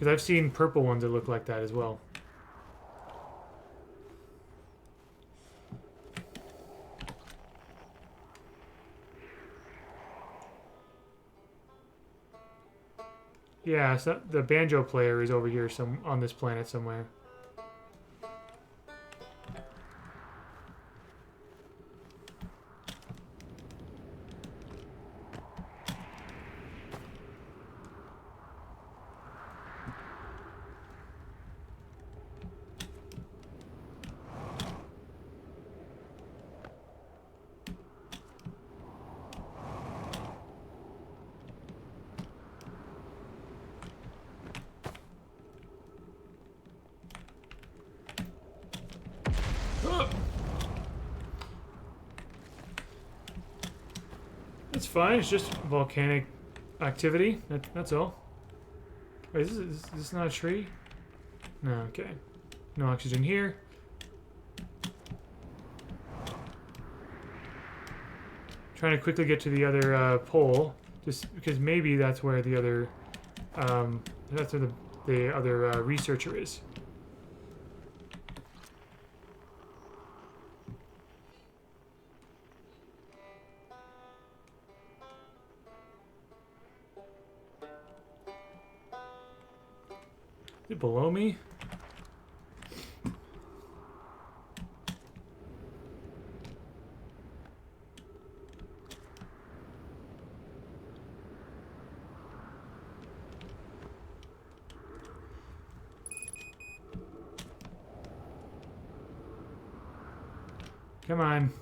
Because I've seen purple ones that look like that as well. Yeah, so the banjo player is over here on this planet somewhere. It's fine. It's just volcanic activity. That's all. Wait, is this not a tree? No, okay. No oxygen here. Trying to quickly get to the other pole, just because maybe that's where the other, that's where the other researcher is. Is it below me? Come on.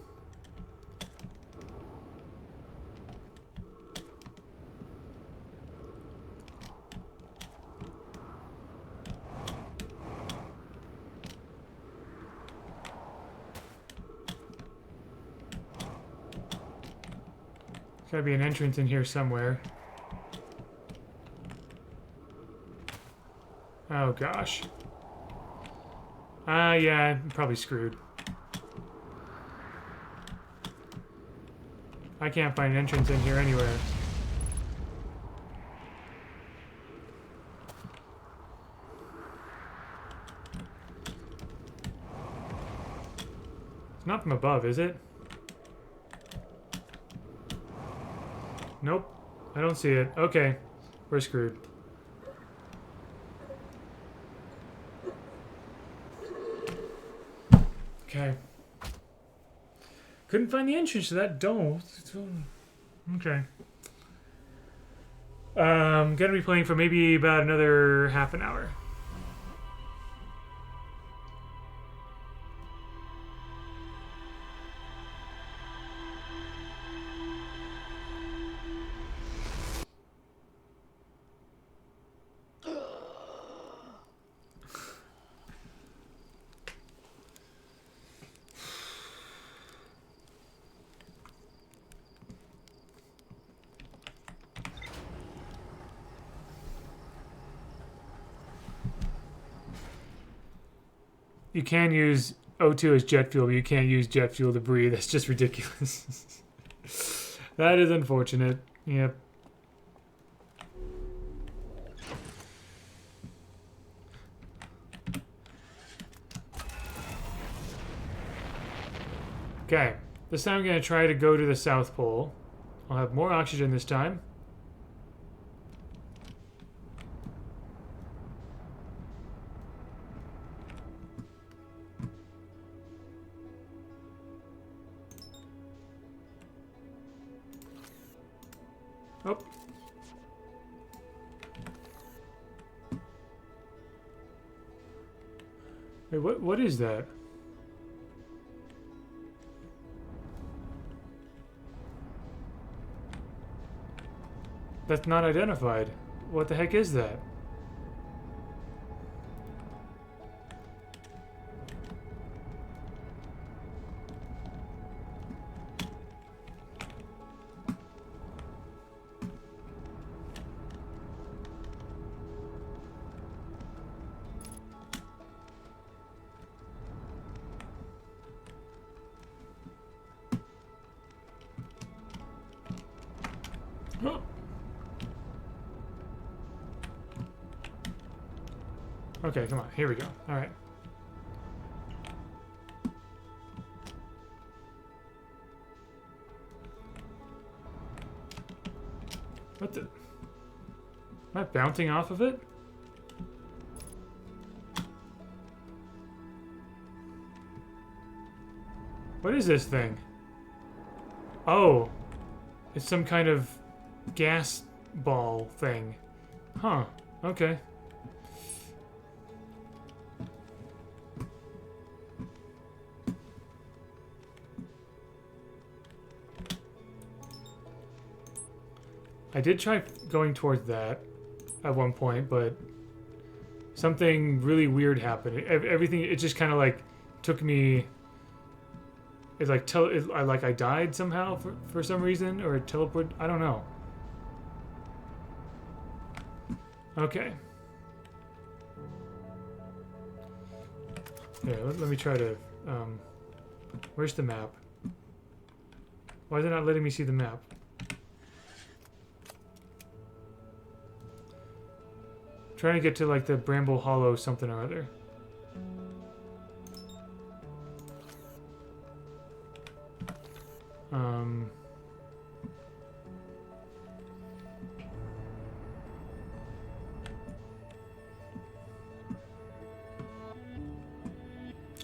There's gotta be an entrance in here somewhere. Oh gosh. Yeah, I'm probably screwed. I can't find an entrance in here anywhere. It's not from above, is it? Nope. I don't see it. Okay. We're screwed. Okay. Couldn't find the entrance to that dome. Okay. Gonna be playing for maybe about another half an hour. You can use O2 as jet fuel, but you can't use jet fuel to breathe. That's just ridiculous. That is unfortunate. Yep. Okay. This time I'm going to try to go to the South Pole. I'll have more oxygen this time. Oh. Wait, what is that? That's not identified. What the heck is that? Okay, come on. Here we go. All right. What the? Am I bouncing off of it? What is this thing? Oh, it's some kind of gas ball thing. Huh. Okay. I did try going towards that at one point, but something really weird happened. Everything, it just kind of like took me. It's like I died somehow for some reason, or teleport. I don't know. Okay. Yeah, let me try to. Where's the map? Why is it not letting me see the map? Trying to get to like the Bramble Hollow something or other.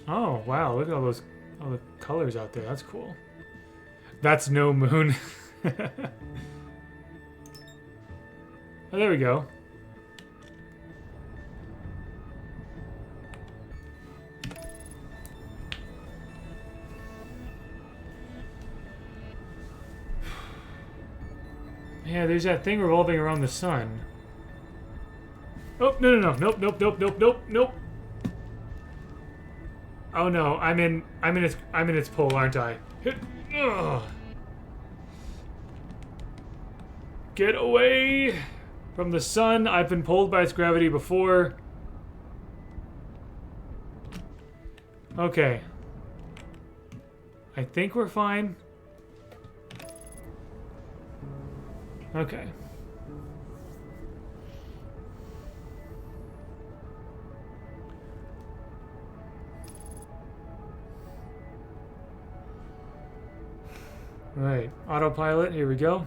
Oh wow! Look at all the colors out there. That's cool. That's no moon. Oh, there we go. Yeah, there's that thing revolving around the sun. Oh, no. Nope. Oh no, I'm in its pole, aren't I? Ugh. Get away from the sun. I've been pulled by its gravity before. Okay. I think we're fine. Okay. Right. Autopilot, here we go.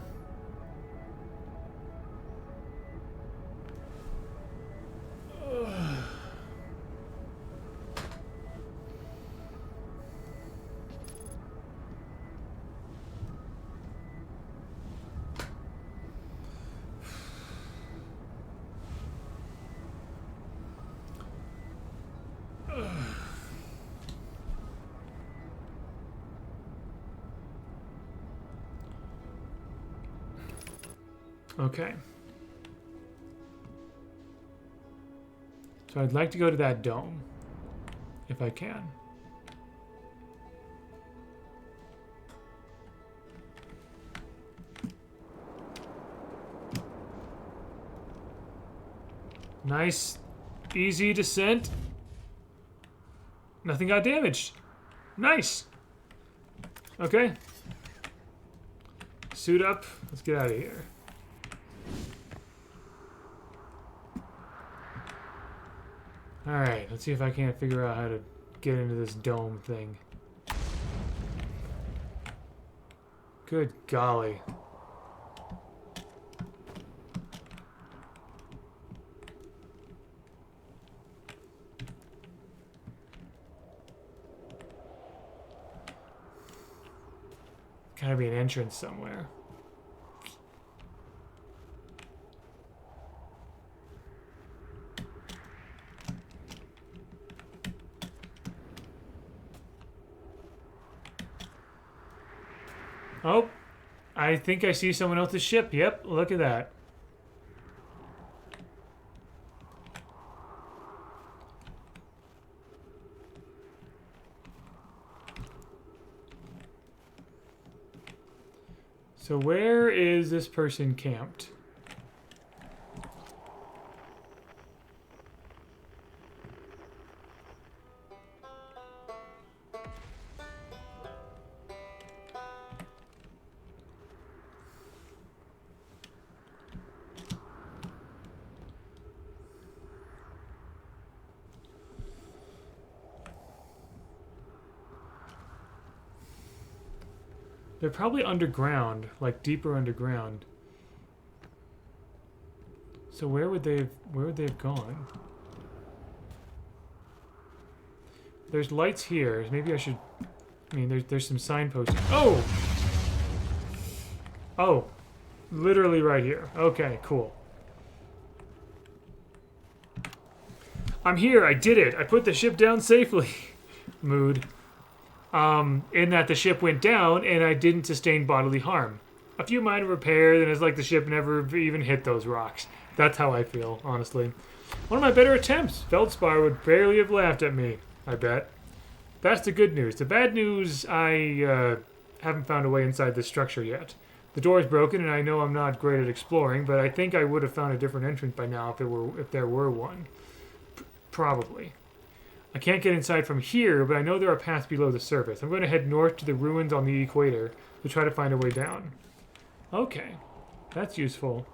Okay. So I'd like to go to that dome, if I can. Nice, easy descent. Nothing got damaged. Nice. Okay. Suit up. Let's get out of here. Alright, let's see if I can't figure out how to get into this dome thing. Good golly. Gotta be an entrance somewhere. Oh, I think I see someone else's ship. Yep, look at that. So where is this person camped? They're probably underground, like deeper underground. So where would they have gone? There's lights here. Maybe I should. I mean, there's some signposts. Oh. Oh, literally right here. Okay, cool. I'm here. I did it. I put the ship down safely. Mood. In that the ship went down and I didn't sustain bodily harm. A few minor repairs and it's like the ship never even hit those rocks. That's how I feel, honestly. One of my better attempts. Feldspar would barely have laughed at me, I bet. That's the good news. The bad news, I haven't found a way inside this structure yet. The door is broken and I know I'm not great at exploring, but I think I would have found a different entrance by now if there were one. Probably. I can't get inside from here, but I know there are paths below the surface. I'm going to head north to the ruins on the equator to try to find a way down. Okay. That's useful.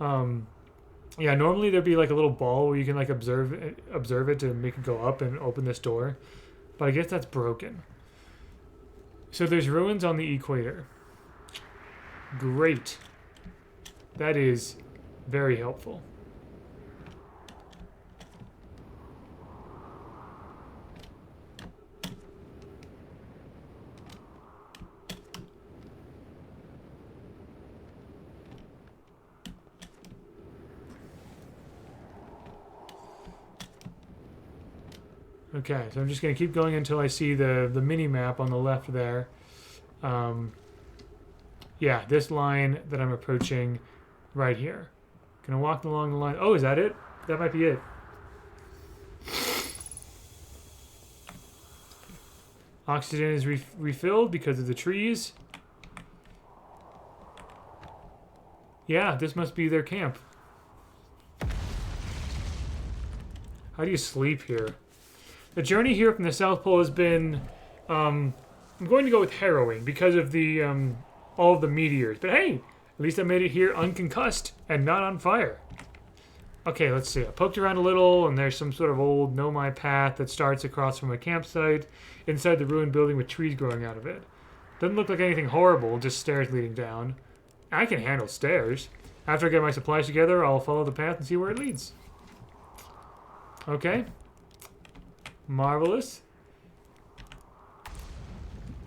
Yeah, normally there'd be like a little ball where you can like observe it to make it go up and open this door. But I guess that's broken. So there's ruins on the equator. Great. That is very helpful. Okay, so I'm just going to keep going until I see the mini-map on the left there. Yeah, this line that I'm approaching right here. Gonna walk along the line. Oh, is that it? That might be it. Oxygen is refilled because of the trees. Yeah, this must be their camp. How do you sleep here? The journey here from the South Pole has been, I'm going to go with harrowing because of the, all of the meteors. But hey, at least I made it here unconcussed and not on fire. Okay, let's see. I poked around a little, and there's some sort of old Nomai path that starts across from a campsite inside the ruined building with trees growing out of it. Doesn't look like anything horrible, just stairs leading down. I can handle stairs. After I get my supplies together, I'll follow the path and see where it leads. Okay. Marvelous.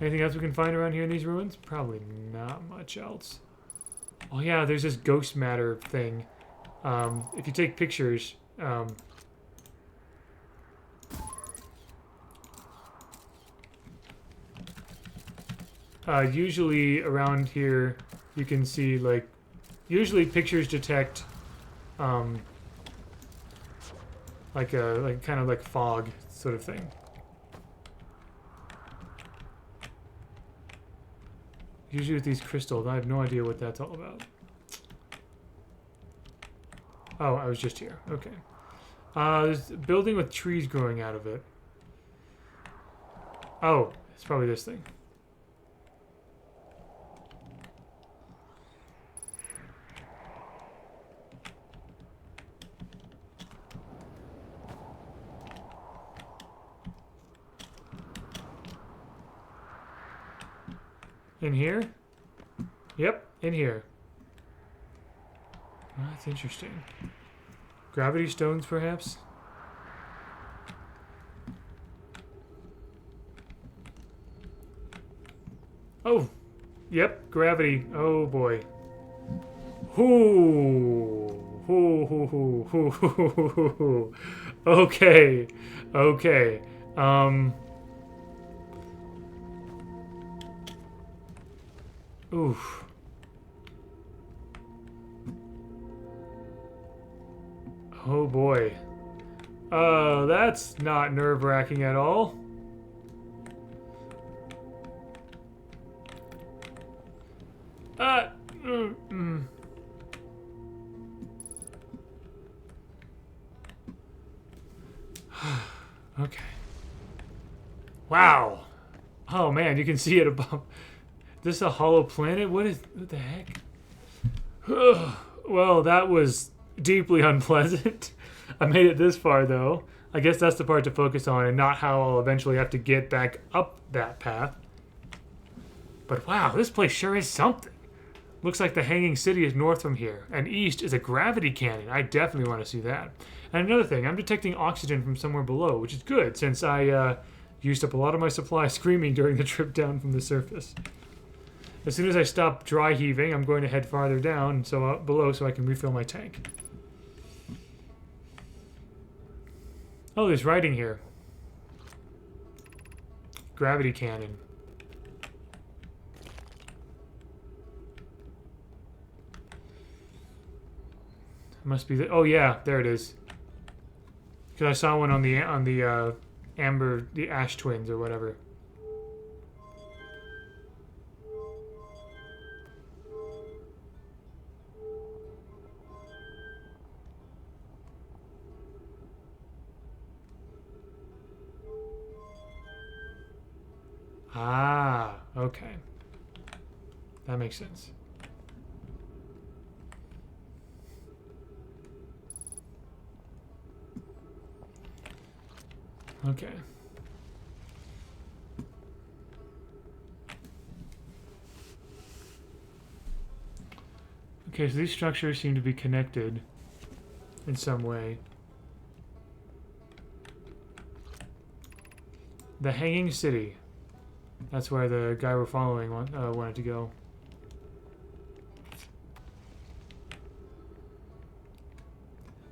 Anything else we can find around here in these ruins? Probably not much else. Oh yeah, there's this ghost matter thing. If you take pictures, usually around here you can see like, usually pictures detect like kind of like fog sort of thing. Usually with these crystals, I have no idea what that's all about. Oh, I was just here. Okay. There's a building with trees growing out of it. Oh, it's probably this thing. In here? Yep, in here. Oh, that's interesting. Gravity stones, perhaps? Oh! Yep, gravity. Oh boy. Hoo! Hoo hoo hoo hoo hoo hoo hoo. Okay. Okay. Oof. Oh boy. That's not nerve-wracking at all. Okay. Wow. Oh man, you can see it above. Is this a hollow planet? What the heck? Well, that was deeply unpleasant. I made it this far, though. I guess that's the part to focus on and not how I'll eventually have to get back up that path. But wow, this place sure is something. Looks like the Hanging City is north from here, and east is a gravity cannon. I definitely want to see that. And another thing, I'm detecting oxygen from somewhere below, which is good since I used up a lot of my supply screaming during the trip down from the surface. As soon as I stop dry heaving, I'm going to head farther down below so I can refill my tank. Oh, there's writing here. Gravity cannon. Must be the. Oh yeah, there it is. Because I saw one on the Amber, the Ash Twins or whatever. Ah, okay. That makes sense. Okay. Okay, so these structures seem to be connected in some way. The Hanging City. That's where the guy we're following wanted to go.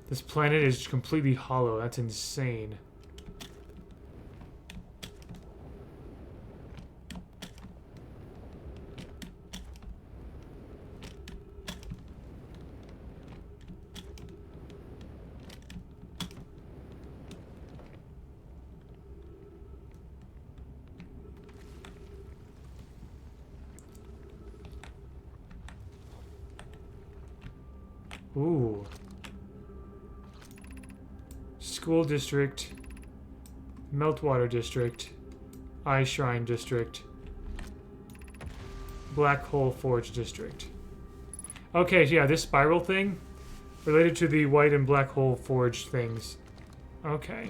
This planet is completely hollow. That's insane. Ooh. School District. Meltwater District. Ice Shrine District. Black Hole Forge District. Okay, so yeah, this spiral thing related to the white and black hole forge things. Okay.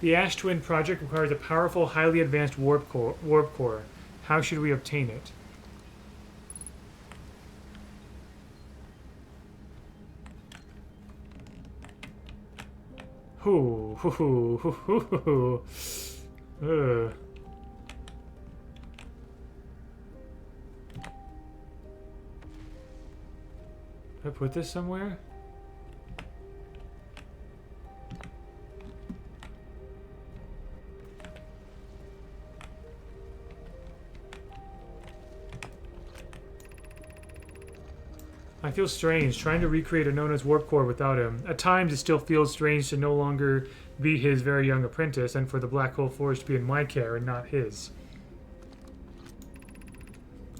The Ash Twin project requires a powerful, highly advanced warp core. How should we obtain it? Hoo, hoo, hoo, hoo, hoo, hoo. Did I put this somewhere? I feel strange trying to recreate Anona's warp core without him. At times, it still feels strange to no longer be his very young apprentice and for the Black Hole Forge to be in my care and not his.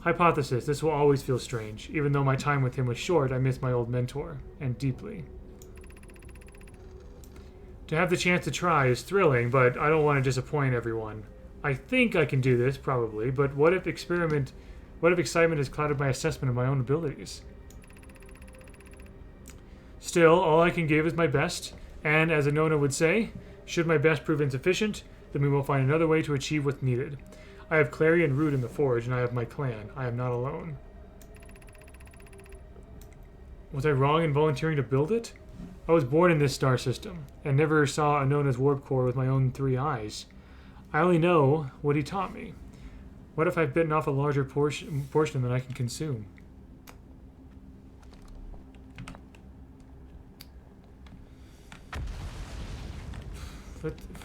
Hypothesis, this will always feel strange. Even though my time with him was short, I miss my old mentor, and deeply. To have the chance to try is thrilling, but I don't want to disappoint everyone. I think I can do this, probably, but what if excitement has clouded my assessment of my own abilities? Still, all I can give is my best, and as Anona would say, should my best prove insufficient, then we will find another way to achieve what's needed. I have Clary and Root in the Forge, and I have my clan. I am not alone. Was I wrong in volunteering to build it? I was born in this star system, and never saw Anona's warp core with my own 3 eyes. I only know what he taught me. What if I've bitten off a larger portion than I can consume?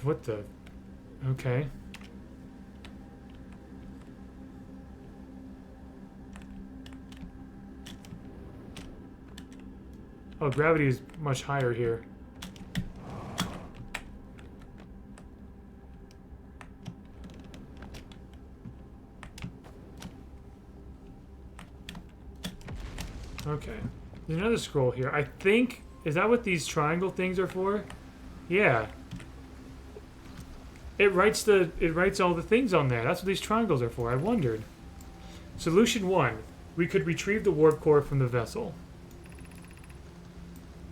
What the? Okay. Oh, gravity is much higher here. Okay. There's another scroll here. I think... Is that what these triangle things are for? Yeah. It writes all the things on there. That's what these triangles are for. I wondered. Solution 1. We could retrieve the warp core from the vessel.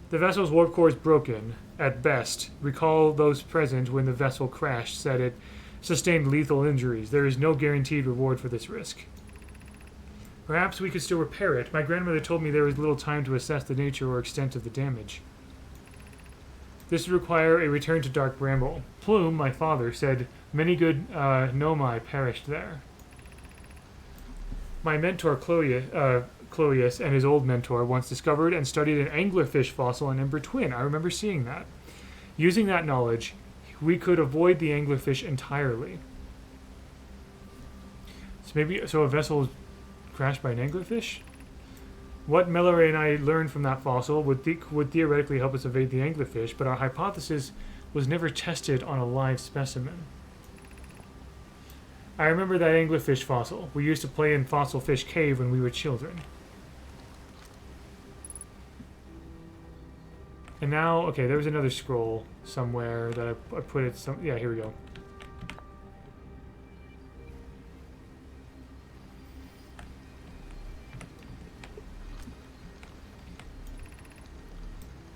The vessel's warp core is broken, at best. Recall those present when the vessel crashed said it sustained lethal injuries. There is no guaranteed reward for this risk. Perhaps we could still repair it. My grandmother told me there was little time to assess the nature or extent of the damage. This would require a return to Dark Bramble. Plume, my father, said many good Nomai perished there. My mentor, Chloeus, and his old mentor once discovered and studied an anglerfish fossil in Ember Twin. I remember seeing that. Using that knowledge, we could avoid the anglerfish entirely. So a vessel crashed by an anglerfish? What Mallory and I learned from that fossil would theoretically help us evade the anglerfish, but our hypothesis was never tested on a live specimen. I remember that anglerfish fossil. We used to play in Fossil Fish Cave when we were children. And now, okay, there was another scroll somewhere that I put it some... Yeah, here we go.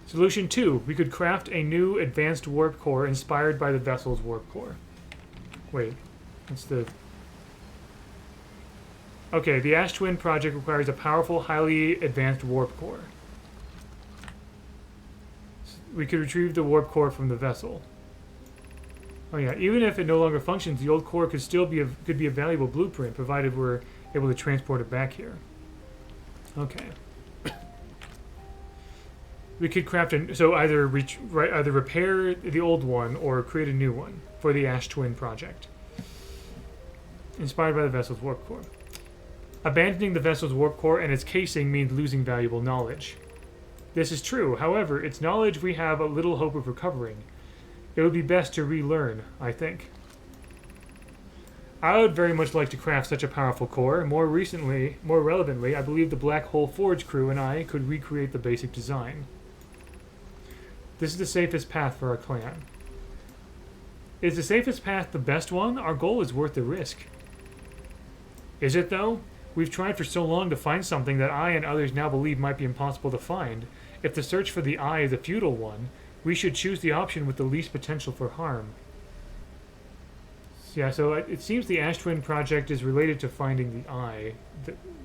Solution 2. We could craft a new advanced warp core inspired by the vessel's warp core. Wait, what's the... Okay, the Ash Twin project requires a powerful, highly advanced warp core. We could retrieve the warp core from the vessel. Oh yeah, even if it no longer functions, the old core could still be a valuable blueprint, provided we're able to transport it back here. Okay. We could craft so either repair the old one or create a new one for the Ash Twin project. Inspired by the vessel's warp core. Abandoning the vessel's warp core and its casing means losing valuable knowledge. This is true. However, it's knowledge we have a little hope of recovering. It would be best to relearn, I think. I would very much like to craft such a powerful core. More relevantly, I believe the Black Hole Forge crew and I could recreate the basic design. This is the safest path for our clan. Is the safest path the best one? Our goal is worth the risk. Is it, though? We've tried for so long to find something that I and others now believe might be impossible to find. If the search for the eye is a futile one, we should choose the option with the least potential for harm. Yeah, so it seems the Ash Twin project is related to finding the eye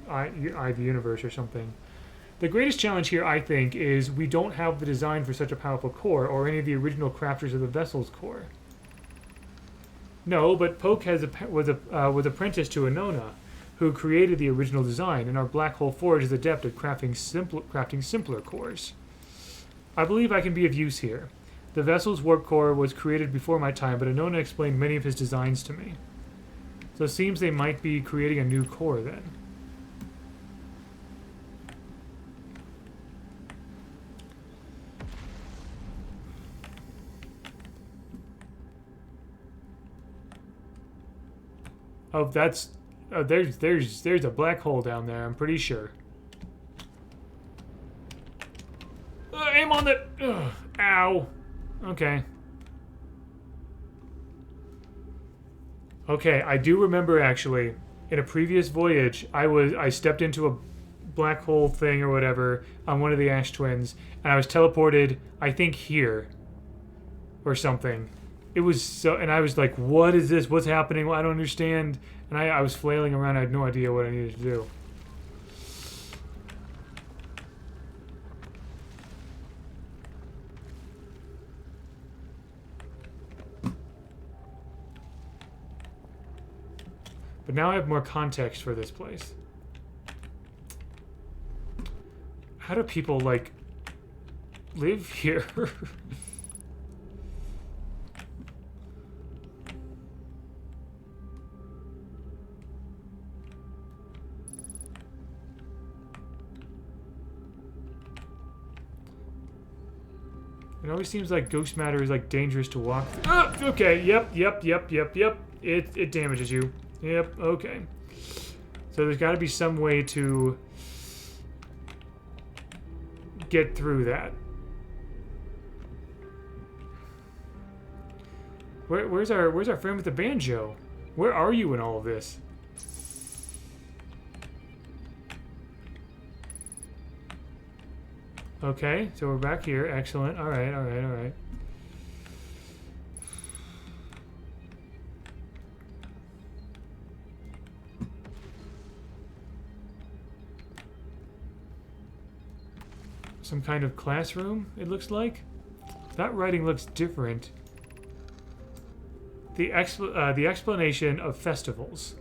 of the universe or something. The greatest challenge here, I think, is we don't have the design for such a powerful core or any of the original crafters of the vessel's core. No, but Poke was apprenticed to Anona, who created the original design, and our Black Hole Forge is adept at crafting simpler cores. I believe I can be of use here. The vessel's warp core was created before my time, but Anona explained many of his designs to me. So it seems they might be creating a new core then. Oh, that's... Oh, there's a black hole down there, I'm pretty sure. Aim on the... Ow. Okay. Okay, I do remember actually, in a previous voyage, I stepped into a black hole thing or whatever on one of the Ash Twins, and I was teleported, I think here, or something. It was so, and I was like, what is this? What's happening? Well, I don't understand. And I was flailing around, I had no idea what I needed to do. But now I have more context for this place. How do people, like, live here? It always seems like ghost matter is, like, dangerous to walk through. Okay, yep. It damages you. Yep, okay. So there's got to be some way to get through that. Where's our friend with the banjo? Where are you in all of this? Okay, so we're back here. Excellent. All right, all right, all right. Some kind of classroom, it looks like. That writing looks different. The explanation of festivals.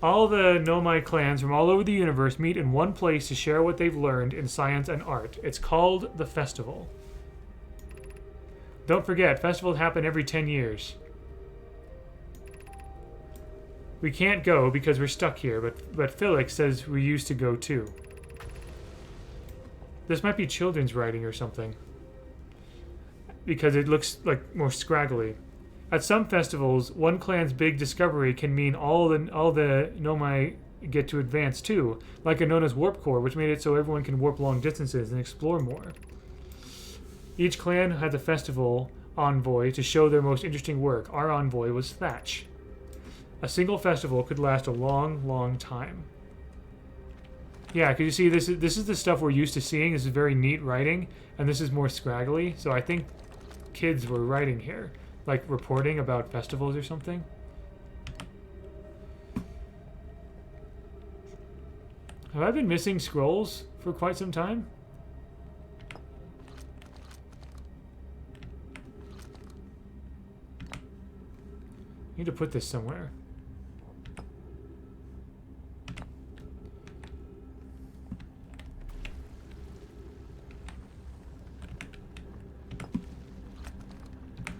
All the Nomai clans from all over the universe meet in one place to share what they've learned in science and art. It's called the festival. Don't forget, festivals happen every 10 years. We can't go because we're stuck here, but Felix says we used to go too. This might be children's writing or something, because it looks like more scraggly. At some festivals, one clan's big discovery can mean all the Nomai get to advance too, like Anona's warp core, which made it so everyone can warp long distances and explore more. Each clan had a festival envoy to show their most interesting work. Our envoy was Thatch. A single festival could last a long, long time. Yeah, because you see, this is the stuff we're used to seeing. This is very neat writing, and this is more scraggly. So I think kids were writing here, like reporting about festivals or something. Have I been missing scrolls for quite some time? I need to put this somewhere.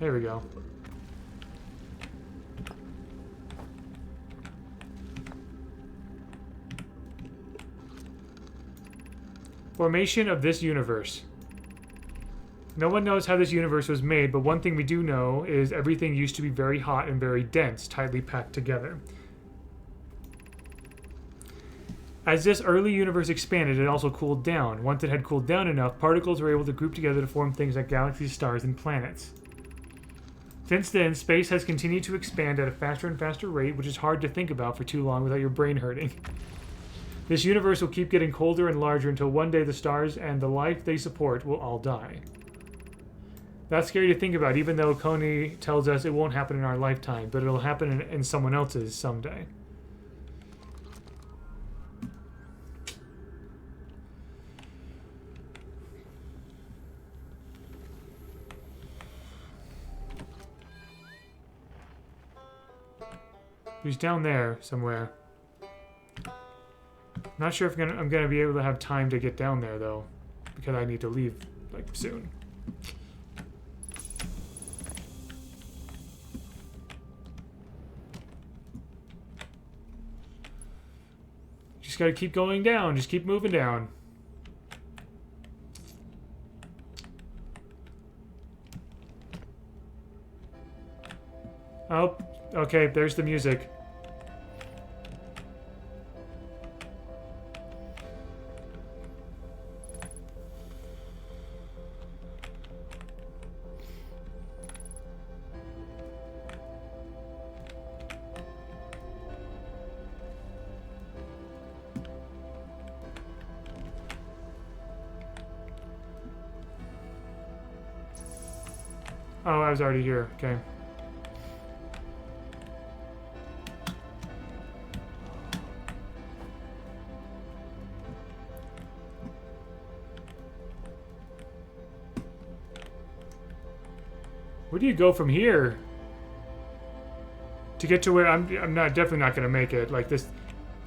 There we go. Formation of this universe. No one knows how this universe was made, but one thing we do know is everything used to be very hot and very dense, tightly packed together. As this early universe expanded, it also cooled down. Once it had cooled down enough, particles were able to group together to form things like galaxies, stars, and planets. Since then, space has continued to expand at a faster and faster rate, which is hard to think about for too long without your brain hurting. This universe will keep getting colder and larger until one day the stars and the life they support will all die. That's scary to think about, even though Coney tells us it won't happen in our lifetime, but it'll happen in someone else's someday. He's down there somewhere. Not sure if I'm gonna be able to have time to get down there though, because I need to leave like soon. Just gotta keep going down. Just keep moving down. Oh, okay, there's the music. Oh, I was already here. Okay. Where do you go from here? To get to where I'm definitely not gonna make it. Like this,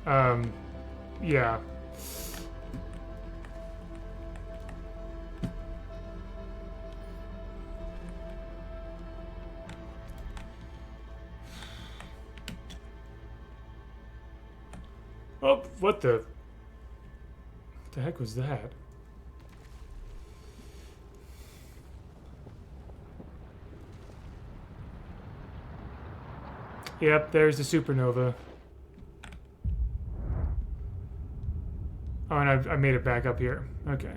yeah. Oh, what the heck was that? Yep, there's the supernova. Oh, and I made it back up here. Okay.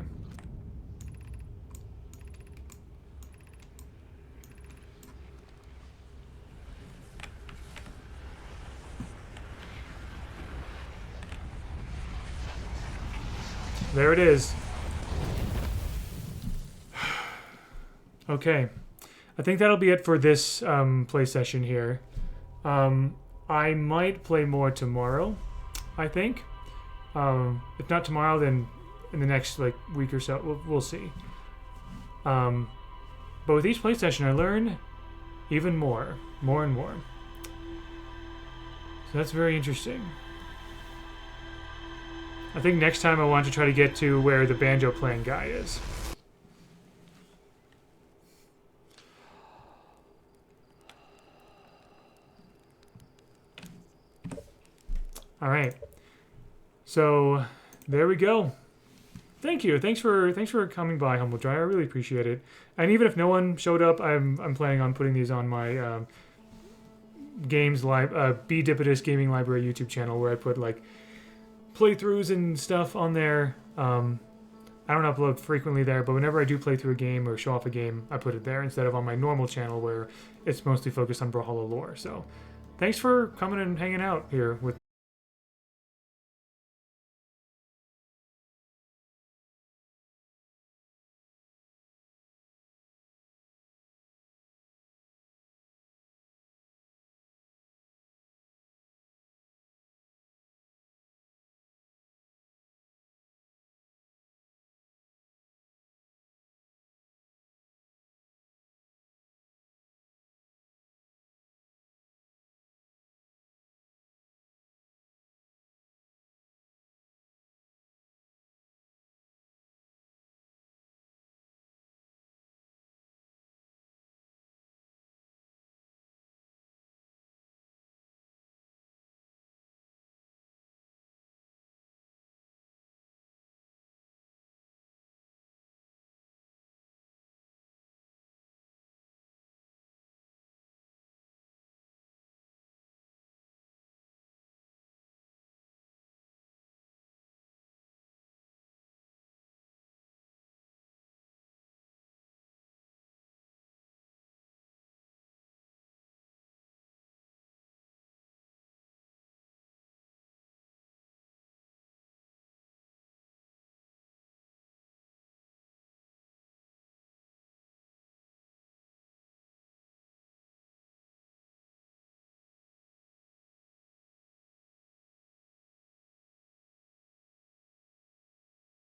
there it is. Okay. I think that'll be it for this play session here. I might play more tomorrow, I think. If not tomorrow, then in the next week or so, we'll see. But with each play session, I learn even more and more. So that's very interesting. I think next time I want to try to get to where the banjo playing guy is. All right. So there we go. Thank you. Thanks for coming by, Humble Dry. I really appreciate it. And even if no one showed up, I'm planning on putting these on my games live Bdipidus Gaming Library YouTube channel, where I put playthroughs and stuff on there. I don't upload frequently there, but whenever I do play through a game or show off a game, I put it there instead of on my normal channel where it's mostly focused on Brawlhalla lore. So thanks for coming and hanging out here with